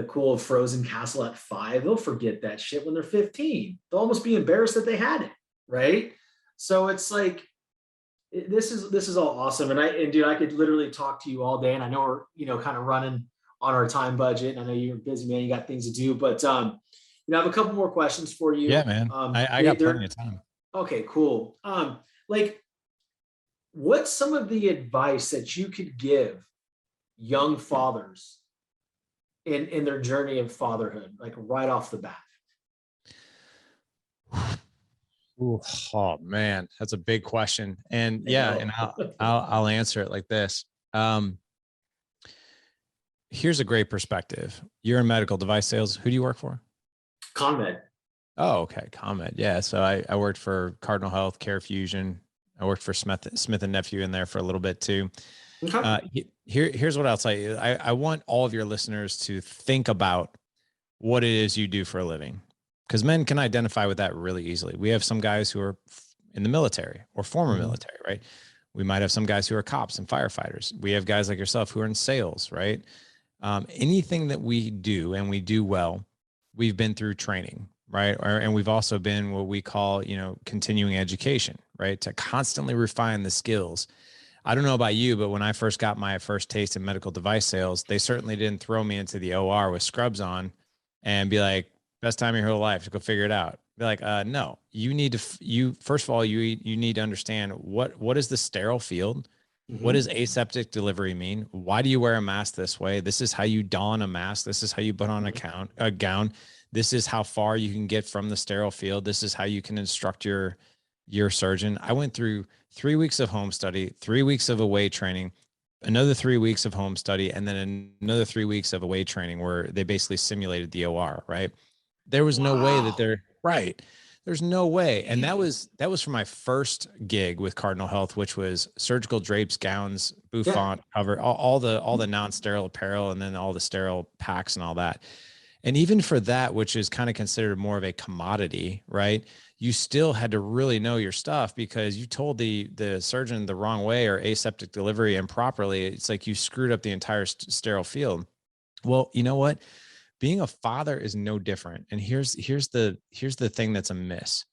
cool Frozen Castle at 5. They'll forget that shit when they're 15. They'll almost be embarrassed that they had it. Right. So it's like, this is all awesome. And dude, I could literally talk to you all day, and I know we're, kind of running on our time budget. I know you're busy, man. You got things to do, but, I have a couple more questions for you. Yeah, man. I got plenty of time. Okay, cool. What's some of the advice that you could give young fathers in their journey of fatherhood, like right off the bat? Ooh, oh man, that's a big question. And and I'll answer it like this. Here's a great perspective. You're in medical device sales. Who do you work for? ConMed. Oh, okay. ConMed. Yeah. So I worked for Cardinal Health, Care Fusion. I worked for Smith and Nephew in there for a little bit too. Okay. Here's what I'll tell you. I want all of your listeners to think about what it is you do for a living, because men can identify with that really easily. We have some guys who are in the military or former military, right? We might have some guys who are cops and firefighters. We have guys like yourself who are in sales, right? Anything that we do and we do well, we've been through training, right? And we've also been what we call, continuing education, right? To constantly refine the skills. I don't know about you, but when I first got my first taste in medical device sales, they certainly didn't throw me into the OR with scrubs on and be like, best time of your whole life to go figure it out. Be like, no, you need to, first of all, you need to understand what is the sterile field? What does aseptic delivery mean? Why do you wear a mask this way? This is how you don a mask. This is how you put on a gown. This is how far you can get from the sterile field. This is how you can instruct your surgeon. I went through 3 weeks of home study, 3 weeks of away training, another 3 weeks of home study, and then another 3 weeks of away training where they basically simulated the OR, right? There was no way that they're right. There's no way. And that was for my first gig with Cardinal Health, which was surgical drapes, gowns, bouffant, cover, all the non-sterile apparel, and then all the sterile packs and all that. And even for that, which is kind of considered more of a commodity, right? You still had to really know your stuff, because you told the surgeon the wrong way or aseptic delivery improperly. It's like you screwed up the entire sterile field. Well, you know what? Being a father is no different. And here's the thing that's amiss.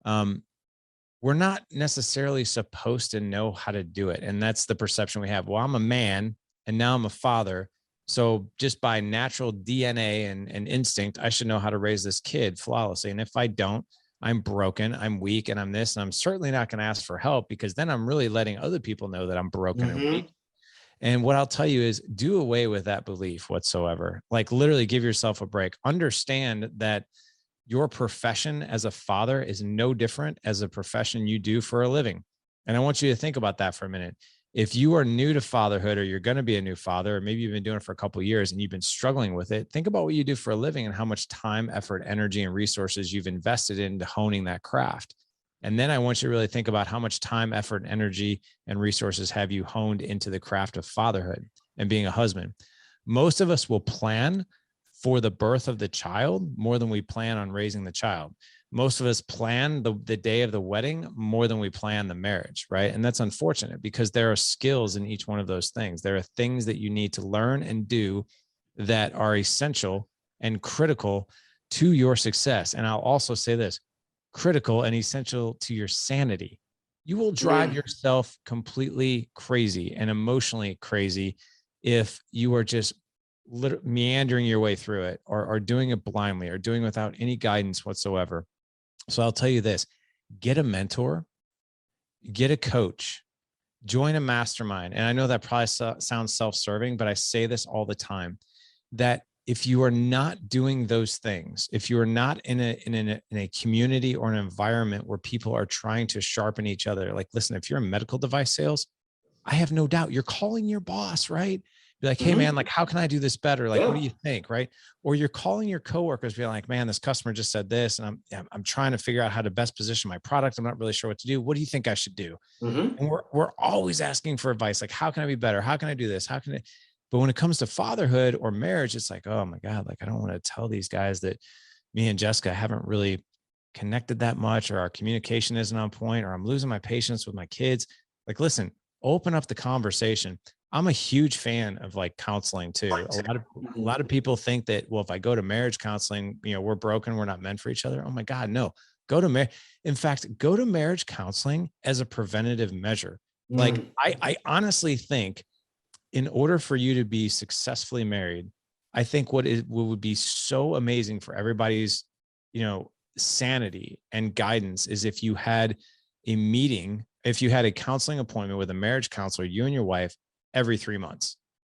We're not necessarily supposed to know how to do it. And that's the perception we have. Well, I'm a man and now I'm a father. So just by natural DNA and instinct, I should know how to raise this kid flawlessly. And if I don't, I'm broken, I'm weak, and I'm this, and I'm certainly not going to ask for help, because then I'm really letting other people know that I'm broken and weak. And what I'll tell you is, do away with that belief whatsoever. Like, literally give yourself a break. Understand that your profession as a father is no different as a profession you do for a living. And I want you to think about that for a minute. If you are new to fatherhood, or you're going to be a new father, or maybe you've been doing it for a couple of years and you've been struggling with it, think about what you do for a living and how much time, effort, energy, and resources you've invested into honing that craft. And then I want you to really think about how much time, effort, energy, and resources have you honed into the craft of fatherhood and being a husband. Most of us will plan for the birth of the child more than we plan on raising the child. Most of us plan the day of the wedding more than we plan the marriage, right? And that's unfortunate, because there are skills in each one of those things. There are things that you need to learn and do that are essential and critical to your success. And I'll also say this: critical and essential to your sanity. You will drive yourself completely crazy and emotionally crazy if you are just meandering your way through it, or doing it blindly, or doing it without any guidance whatsoever. So I'll tell you this: get a mentor, get a coach, join a mastermind. And I know that probably sounds self-serving, but I say this all the time, that if you are not doing those things, if you are not in a community or an environment where people are trying to sharpen each other, like, listen, if you're in medical device sales, I have no doubt you're calling your boss, right? Be like, hey man, like, how can I do this better? Like, what do you think? Right. Or you're calling your coworkers, be like, man, this customer just said this, and I'm trying to figure out how to best position my product. I'm not really sure what to do. What do you think I should do? And we're always asking for advice. Like, how can I be better? How can I do this? How can I? But when it comes to fatherhood or marriage, it's like, oh my God, like, I don't want to tell these guys that me and Jessica haven't really connected that much, or our communication isn't on point, or I'm losing my patience with my kids. Like, listen, open up the conversation. I'm a huge fan of like counseling too. A lot of people think that, well, if I go to marriage counseling, we're broken, we're not meant for each other. Oh my God, no. In fact, go to marriage counseling as a preventative measure. Like, I honestly think, in order for you to be successfully married, I think what would be so amazing for everybody's, sanity and guidance is if you had a meeting, if you had a counseling appointment with a marriage counselor, you and your wife, every 3 months,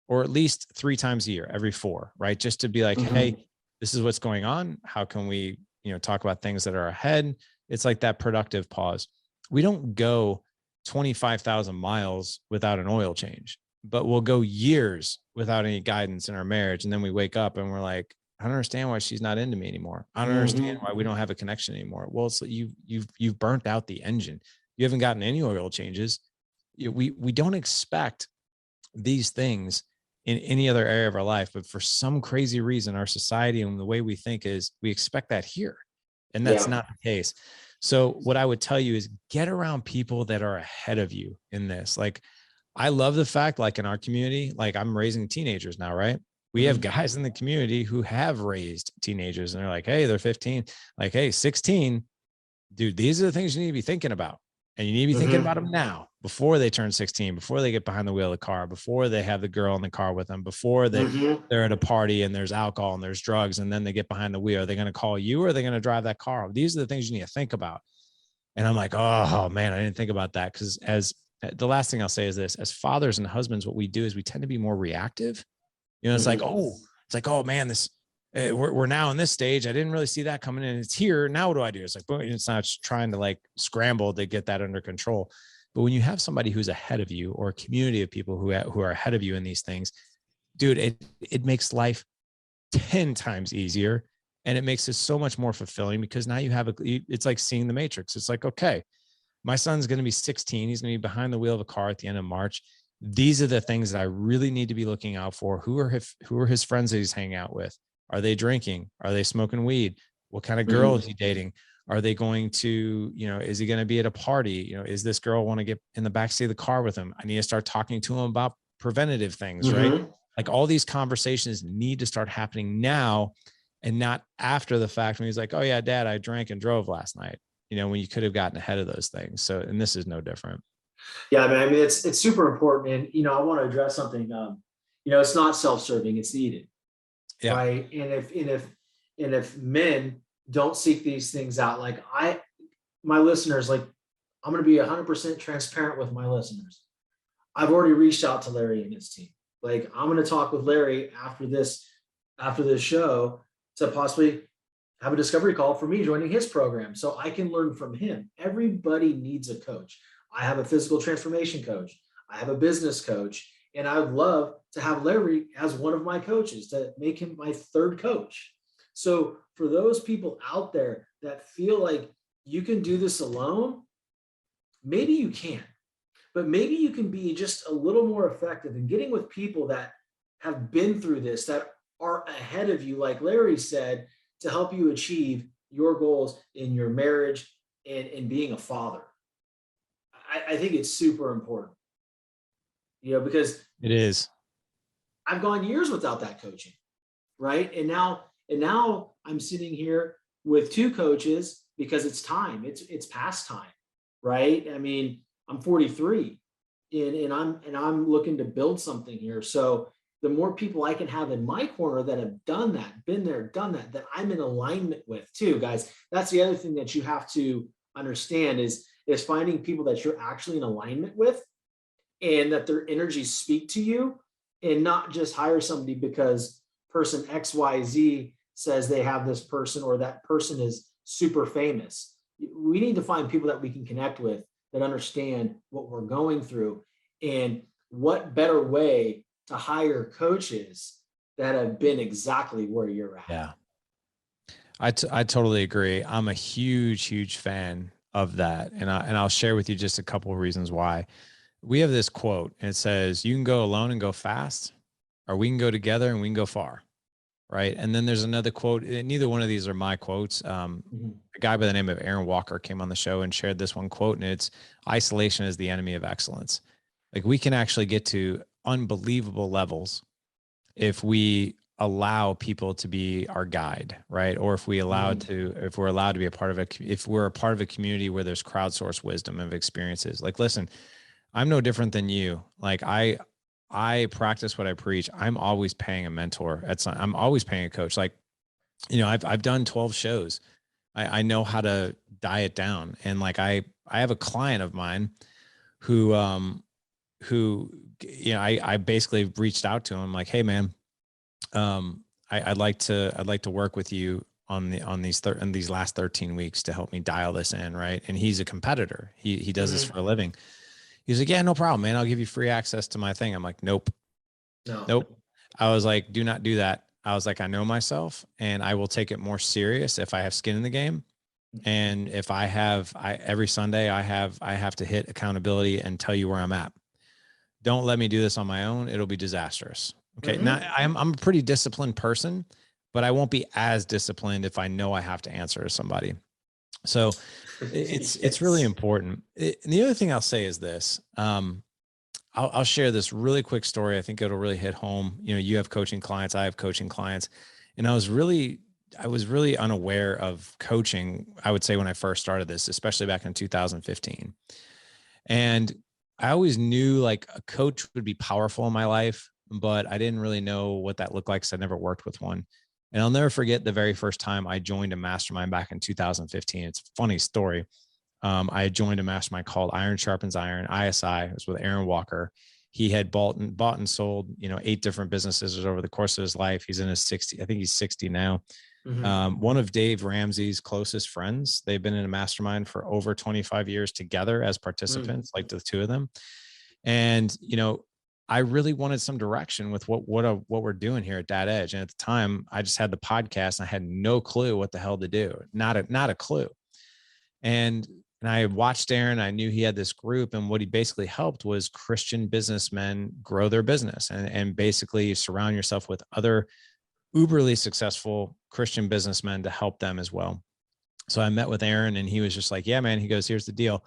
or at least 3 times a year, every 4, right? Just to be like, hey, this is what's going on. How can we, talk about things that are ahead? It's like that productive pause. We don't go 25,000 miles without an oil change, but we'll go years without any guidance in our marriage. And then we wake up and we're like, I don't understand why she's not into me anymore. I don't understand why we don't have a connection anymore. Well, it's you've burnt out the engine. You haven't gotten any oil changes. We don't expect these things in any other area of our life, but for some crazy reason, our society and the way we think is we expect that here. And that's not the case. So what I would tell you is, get around people that are ahead of you in this. Like, I love the fact, like, in our community, like, I'm raising teenagers now, right? We have guys in the community who have raised teenagers, and they're like, hey, they're 15, like, hey, 16, dude, these are the things you need to be thinking about. And you need to be thinking about them now, before they turn 16, before they get behind the wheel of the car, before they have the girl in the car with them, before they're at a party and there's alcohol and there's drugs, and then they get behind the wheel. Are they going to call you, or are they going to drive that car? These are the things you need to think about. And I'm like, oh man, I didn't think about that. Because as the last thing I'll say is this: as fathers and husbands, what we do is we tend to be more reactive. It's like, oh man, we're now in this stage. I didn't really see that coming in. It's here. Now what do I do? It's like, boom, it's not trying to like scramble to get that under control. But when you have somebody who's ahead of you, or a community of people who are ahead of you in these things, dude, it makes life 10 times easier. And it makes it so much more fulfilling, because now you have it's like seeing the Matrix. It's like, okay, my son's going to be 16. He's going to be behind the wheel of a car at the end of March. These are the things that I really need to be looking out for. Who are his friends that he's hanging out with? Are they drinking? Are they smoking weed? What kind of girl is he dating? Are they going to, is he going to be at a party? Is this girl want to get in the backseat of the car with him? I need to start talking to him about preventative things, right? Like all these conversations need to start happening now, and not after the fact when he's like, oh yeah, Dad, I drank and drove last night, when you could have gotten ahead of those things. So, and this is no different. Yeah, man. I mean, it's super important. And, I want to address something, it's not self-serving, it's needed. Yeah. Right. And if men don't seek these things out, like my listeners, like I'm going to be 100% transparent with my listeners. I've already reached out to Larry and his team. Like, I'm going to talk with Larry after this show to possibly have a discovery call for me joining his program, so I can learn from him. Everybody needs a coach. I have a physical transformation coach. I have a business coach. And I would love to have Larry as one of my coaches, to make him my third coach. So for those people out there that feel like you can do this alone, maybe you can, but maybe you can be just a little more effective in getting with people that have been through this, that are ahead of you, like Larry said, to help you achieve your goals in your marriage and in being a father. I think it's super important. Because it is. I've gone years without that coaching, right? And now I'm sitting here with two coaches because it's time. It's past time, right? I mean, I'm 43, and I'm looking to build something here. So the more people I can have in my corner that have done that, been there, done that I'm in alignment with too, guys. That's the other thing that you have to understand is finding people that you're actually in alignment with, and that their energies speak to you, and not just hire somebody because person XYZ says they have this person, or that person is super famous. We need to find people that we can connect with, that understand what we're going through, and what better way to hire coaches that have been exactly where you're at. Yeah. I totally agree. I'm a huge fan of that. And I'll share with you just a couple of reasons why. We have this quote, and it says, you can go alone and go fast, or we can go together and we can go far. Right. And then there's another quote. Neither one of these are my quotes. A guy by the name of Aaron Walker came on the show and shared this one quote, and it's, isolation is the enemy of excellence. Like, we can actually get to unbelievable levels if we allow people to be our guide, right? Or if we're allowed to be a part of if we're a part of a community where there's crowdsourced wisdom of experiences. Like, listen, I'm no different than you. Like, I practice what I preach. I'm always paying a mentor. I'm always paying a coach. Like, I've done 12 shows. I know how to diet down. And like, I have a client of mine who I basically reached out to him like, hey man, I'd like to work with you on these last 13 weeks to help me dial this in. Right. And he's a competitor. He does this for a living. He's like, yeah, no problem, man. I'll give you free access to my thing. I'm like, nope. I was like, do not do that. I was like, I know myself, and I will take it more serious if I have skin in the game. And if every Sunday I have to hit accountability and tell you where I'm at. Don't let me do this on my own. It'll be disastrous. Okay. Now I'm a pretty disciplined person, but I won't be as disciplined if I know I have to answer to somebody. So it's really important. And the other thing I'll say is this. I'll share this really quick story. I think it'll really hit home. You have coaching clients. I have coaching clients. And I was really I was really unaware of coaching, I would say, when I first started this, especially back in 2015. And I always knew like a coach would be powerful in my life, but I didn't really know what that looked like because I never worked with one. And I'll never forget the very first time I joined a mastermind back in 2015. It's a funny story. I joined a mastermind called Iron Sharpens Iron, ISI. It was with Aaron Walker. He had bought and sold, 8 different businesses over the course of his life. He's in his 60, I think he's 60 now. One of Dave Ramsey's closest friends. They've been in a mastermind for over 25 years together as participants, like the two of them. And, I really wanted some direction with what we're doing here at Dad Edge. And at the time I just had the podcast and I had no clue what the hell to do. Not a clue. And I watched Aaron. I knew he had this group, and what he basically helped was Christian businessmen grow their business and basically surround yourself with other uberly successful Christian businessmen to help them as well. So I met with Aaron, and he was just like, yeah, man. He goes, here's the deal.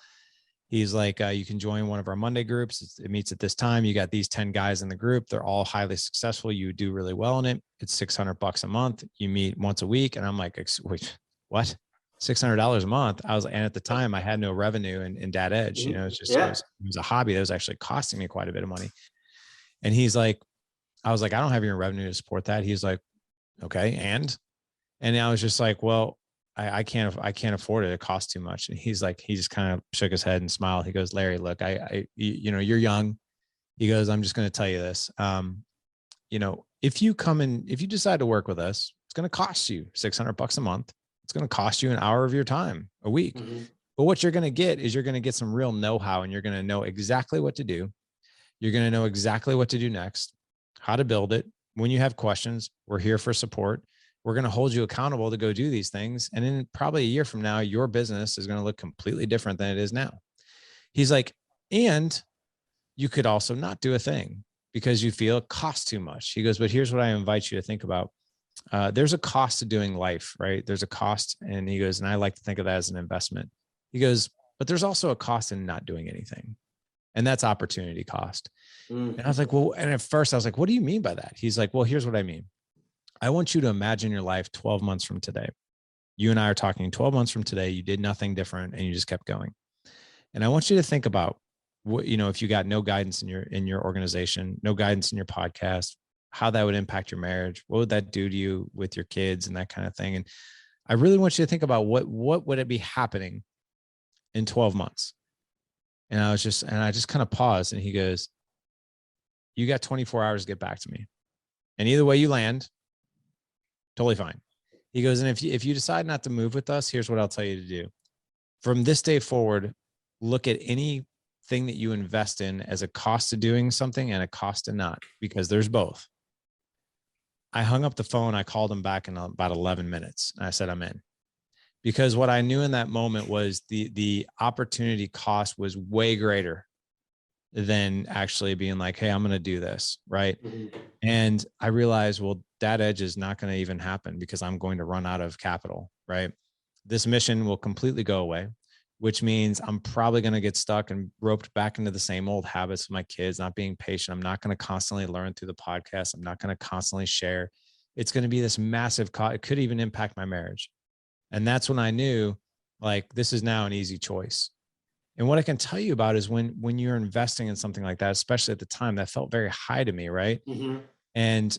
He's like, you can join one of our Monday groups. It meets at this time. You got these 10 guys in the group. They're all highly successful. You do really well in it. It's $600 a month. You meet once a week. And I'm like, wait, what? $600 a month. And at the time I had no revenue in Dad Edge. It's just, it was a hobby that was actually costing me quite a bit of money. And he's like, I was like, I don't have your revenue to support that. He's like, okay. And I was just like, well, I can't afford it. It costs too much. And he's like, he just kind of shook his head and smiled. He goes, Larry, look, you're young. He goes, I'm just going to tell you this. If you decide to work with us, it's going to cost you $600 a month. It's going to cost you an hour of your time a week. But what you're going to get is you're going to get some real know-how, and you're going to know exactly what to do. You're going to know exactly what to do next, how to build it. When you have questions, we're here for support. We're going to hold you accountable to go do these things. And in probably a year from now, your business is going to look completely different than it is now. He's like, and you could also not do a thing because you feel it costs too much. He goes, but here's what I invite you to think about. There's a cost to doing life, right? There's a cost. And he goes, and I like to think of that as an investment. He goes, but there's also a cost in not doing anything. And that's opportunity cost. And I was like, well, and at first I was like, what do you mean by that? He's like, well, here's what I mean. I want you to imagine your life 12 months from today. You and I are talking 12 months from today. You did nothing different and you just kept going. And I want you to think about what, if you got no guidance in your organization, no guidance in your podcast, how that would impact your marriage. What would that do to you with your kids and that kind of thing? And I really want you to think about what would it be happening in 12 months? And I just kind of paused, and he goes, you got 24 hours to get back to me. And either way you land, totally fine. He goes, and if you decide not to move with us, here's what I'll tell you to do. From this day forward, look at anything that you invest in as a cost to doing something and a cost to not, because there's both. I hung up the phone. I called him back in about 11 minutes. And I said, I'm in. Because what I knew in that moment was the opportunity cost was way greater than actually being like, hey, I'm going to do this. Right. And I realized, well, Dad Edge is not going to even happen because I'm going to run out of capital. Right. This mission will completely go away, which means I'm probably going to get stuck and roped back into the same old habits with my kids, not being patient. I'm not going to constantly learn through the podcast. I'm not going to constantly share. It's going to be this massive cost. It could even impact my marriage. And that's when I knew, like, this is now an easy choice. And what I can tell you about is when you're investing in something like that, especially at the time, that felt very high to me. Right. And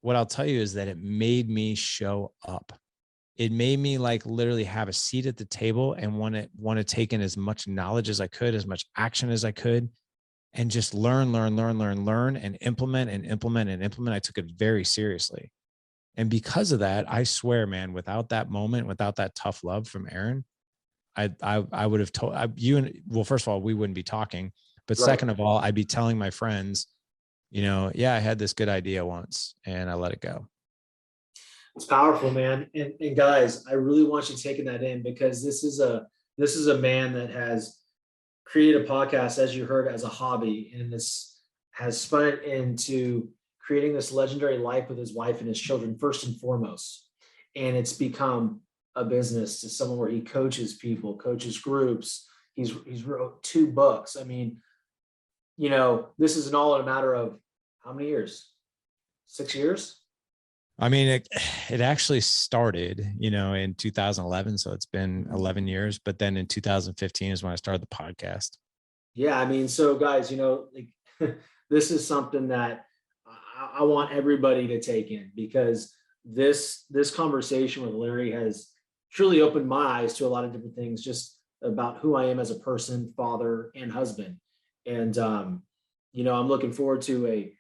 what I'll tell you is that it made me show up. It made me like literally have a seat at the table and want to take in as much knowledge as I could, as much action as I could, and just learn and implement. I took it very seriously. And because of that, I swear, man, without that moment, without that tough love from Aaron, I would have told you, and well, first of all, we wouldn't be talking, but second of all, I'd be telling my friends, yeah, I had this good idea once and I let it go. It's powerful, man. And guys, I really want you taking that in, because this is a man that has created a podcast, as you heard, as a hobby, and this has spun it into creating this legendary life with his wife and his children, first and foremost. And it's become a business to someone where he coaches people, coaches groups. He's wrote 2 books. I mean, this is all in a matter of how many years? 6 years? I mean, it actually started, in 2011. So it's been 11 years, but then in 2015 is when I started the podcast. Yeah. I mean, so guys, like this is something that I want everybody to take in, because this conversation with Larry has truly opened my eyes to a lot of different things, just about who I am as a person, father, and husband. And I'm looking forward to a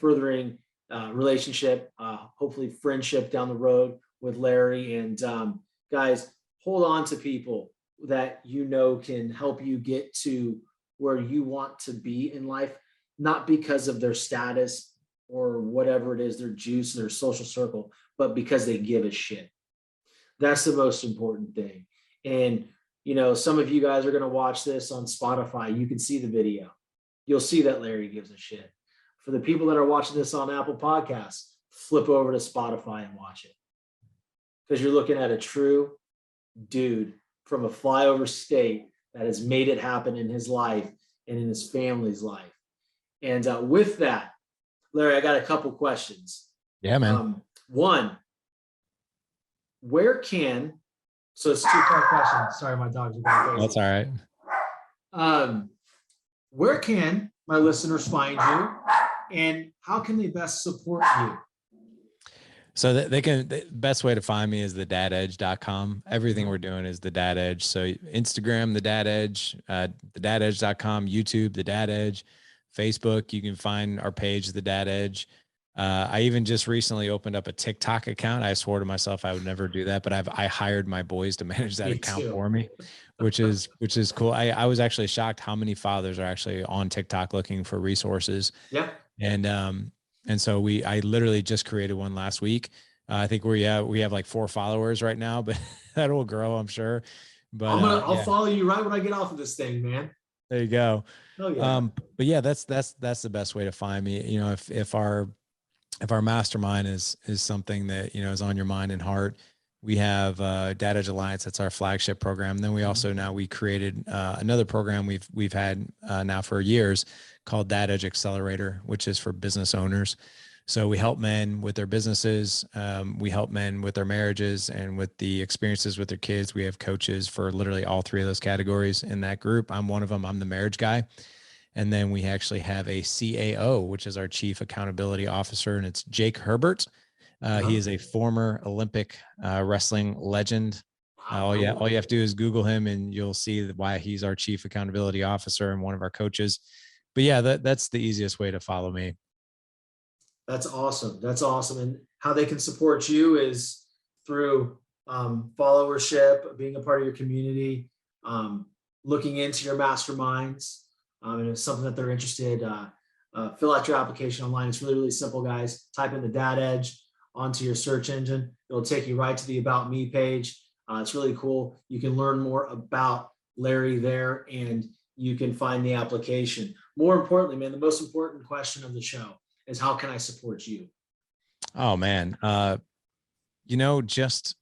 furthering relationship, hopefully friendship down the road with Larry. And guys, hold on to people that can help you get to where you want to be in life, not because of their status or whatever it is, their juice, their social circle, but because they give a shit. That's the most important thing. And, some of you guys are going to watch this on Spotify. You can see the video. You'll see that Larry gives a shit. For the people that are watching this on Apple Podcasts, flip over to Spotify and watch it, because you're looking at a true dude from a flyover state that has made it happen in his life and in his family's life. And with that, Larry, I got a couple questions. Yeah, man. One, so it's two-part question. Sorry, my dogs are going crazy. That's all right. Where can my listeners find you, and how can they best support you? So the best way to find me is thedadedge.com. Everything we're doing is the Dad Edge. So Instagram, the Dad Edge, thedadedge.com, YouTube, the Dad Edge, Facebook, you can find our page, the Dad Edge. I even just recently opened up a TikTok account. I swore to myself I would never do that, but I hired my boys to manage that account for me, which is cool. I was actually shocked how many fathers are actually on TikTok looking for resources. Yeah. And so I literally just created one last week. I think we have like 4 followers right now, but that will grow, I'm sure. But I'll follow you right when I get off of this thing, man. There you go. Oh yeah. But yeah, that's the best way to find me. If our mastermind is something that, is on your mind and heart, we have Dad Edge Alliance. That's our flagship program. Then we also, now we created another program we've had now for years called Dad Edge Accelerator, which is for business owners. So we help men with their businesses. We help men with their marriages and with the experiences with their kids. We have coaches for literally all 3 of those categories in that group. I'm one of them. I'm the marriage guy. And then we actually have a CAO, which is our Chief Accountability Officer, and it's Jake Herbert. He is a former Olympic wrestling legend. All you have to do is Google him, and you'll see why he's our Chief Accountability Officer and one of our coaches. But yeah, that's the easiest way to follow me. That's awesome. That's awesome. And how they can support you is through followership, being a part of your community, looking into your masterminds. And if it's something that they're interested, fill out your application online. It's really, really simple, guys. Type in the Dad Edge onto your search engine. It'll take you right to the About Me page. It's really cool. You can learn more about Larry there, and you can find the application. More importantly, man, the most important question of the show is, how can I support you? Oh man. Here's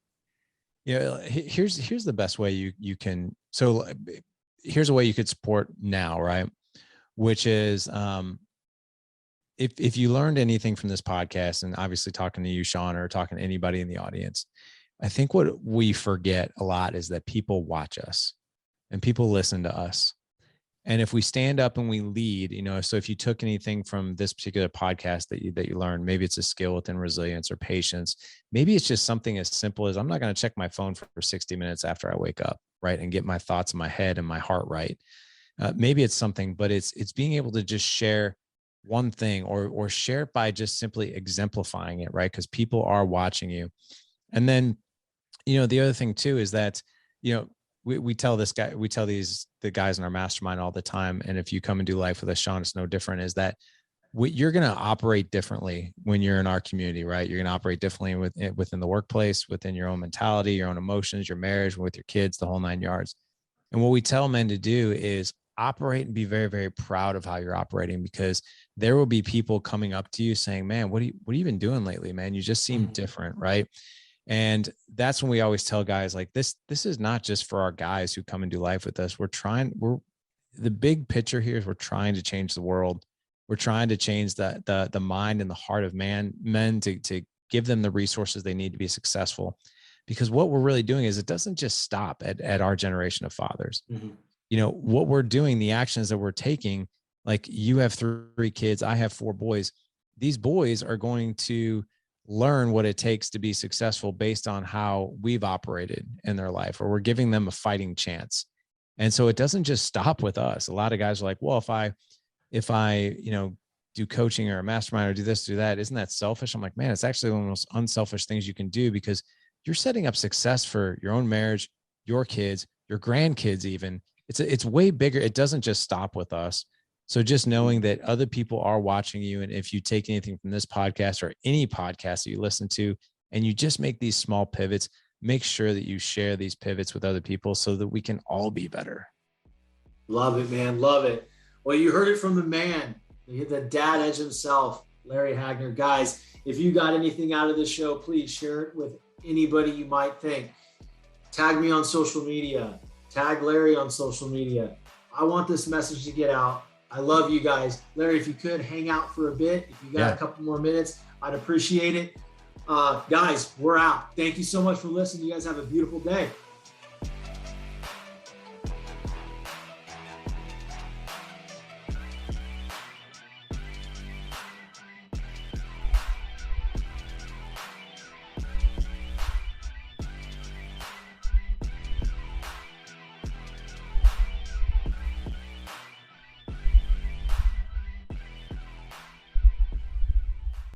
the best way you can. So here's a way you could support now, right? Which is, if you learned anything from this podcast, and obviously talking to you, Shawn, or talking to anybody in the audience, I think what we forget a lot is that people watch us and people listen to us. And if we stand up and we lead, so if you took anything from this particular podcast that you learned, maybe it's a skill within resilience or patience. Maybe it's just something as simple as, I'm not going to check my phone for 60 minutes after I wake up, right? And get my thoughts in my head and my heart right. Maybe it's something, but it's being able to just share one thing, or share it by just simply exemplifying it, right? Because people are watching you. And then, the other thing too is that, we tell the guys in our mastermind all the time. And if you come and do life with us, Shawn, it's no different, is that you're going to operate differently when you're in our community, right? You're going to operate differently within the workplace, within your own mentality, your own emotions, your marriage, with your kids, the whole 9 yards. And what we tell men to do is operate and be very, very proud of how you're operating, because there will be people coming up to you saying, man, what have you been doing lately, man? You just seem different, right? And that's when we always tell guys, like, this is not just for our guys who come and do life with us. The big picture here is we're trying to change the world. We're trying to change the mind and the heart of men to give them the resources they need to be successful. Because what we're really doing is it doesn't just stop at our generation of fathers. You know, what we're doing, the actions that we're taking, like you have 3 kids, I have 4 boys. These boys are going to learn what it takes to be successful based on how we've operated in their life, or we're giving them a fighting chance. And so it doesn't just stop with us. A lot of guys are like, well, if I, you know, do coaching or a mastermind or do this, do that, isn't that selfish? I'm like, man, it's actually one of the most unselfish things you can do, because you're setting up success for your own marriage, your kids, your grandkids, even. It's way bigger. It doesn't just stop with us. So just knowing that other people are watching you. And if you take anything from this podcast or any podcast that you listen to, and you just make these small pivots, make sure that you share these pivots with other people so that we can all be better. Love it, man. Love it. Well, you heard it from the man, the dad edge himself, Larry Hagner. Guys, if you got anything out of this show, please share it with anybody you might think. Tag me on social media. Tag Larry on social media. I want this message to get out. I love you guys. Larry, if you could hang out for a bit, if you got a couple more minutes, I'd appreciate it. Guys, we're out. Thank you so much for listening. You guys have a beautiful day.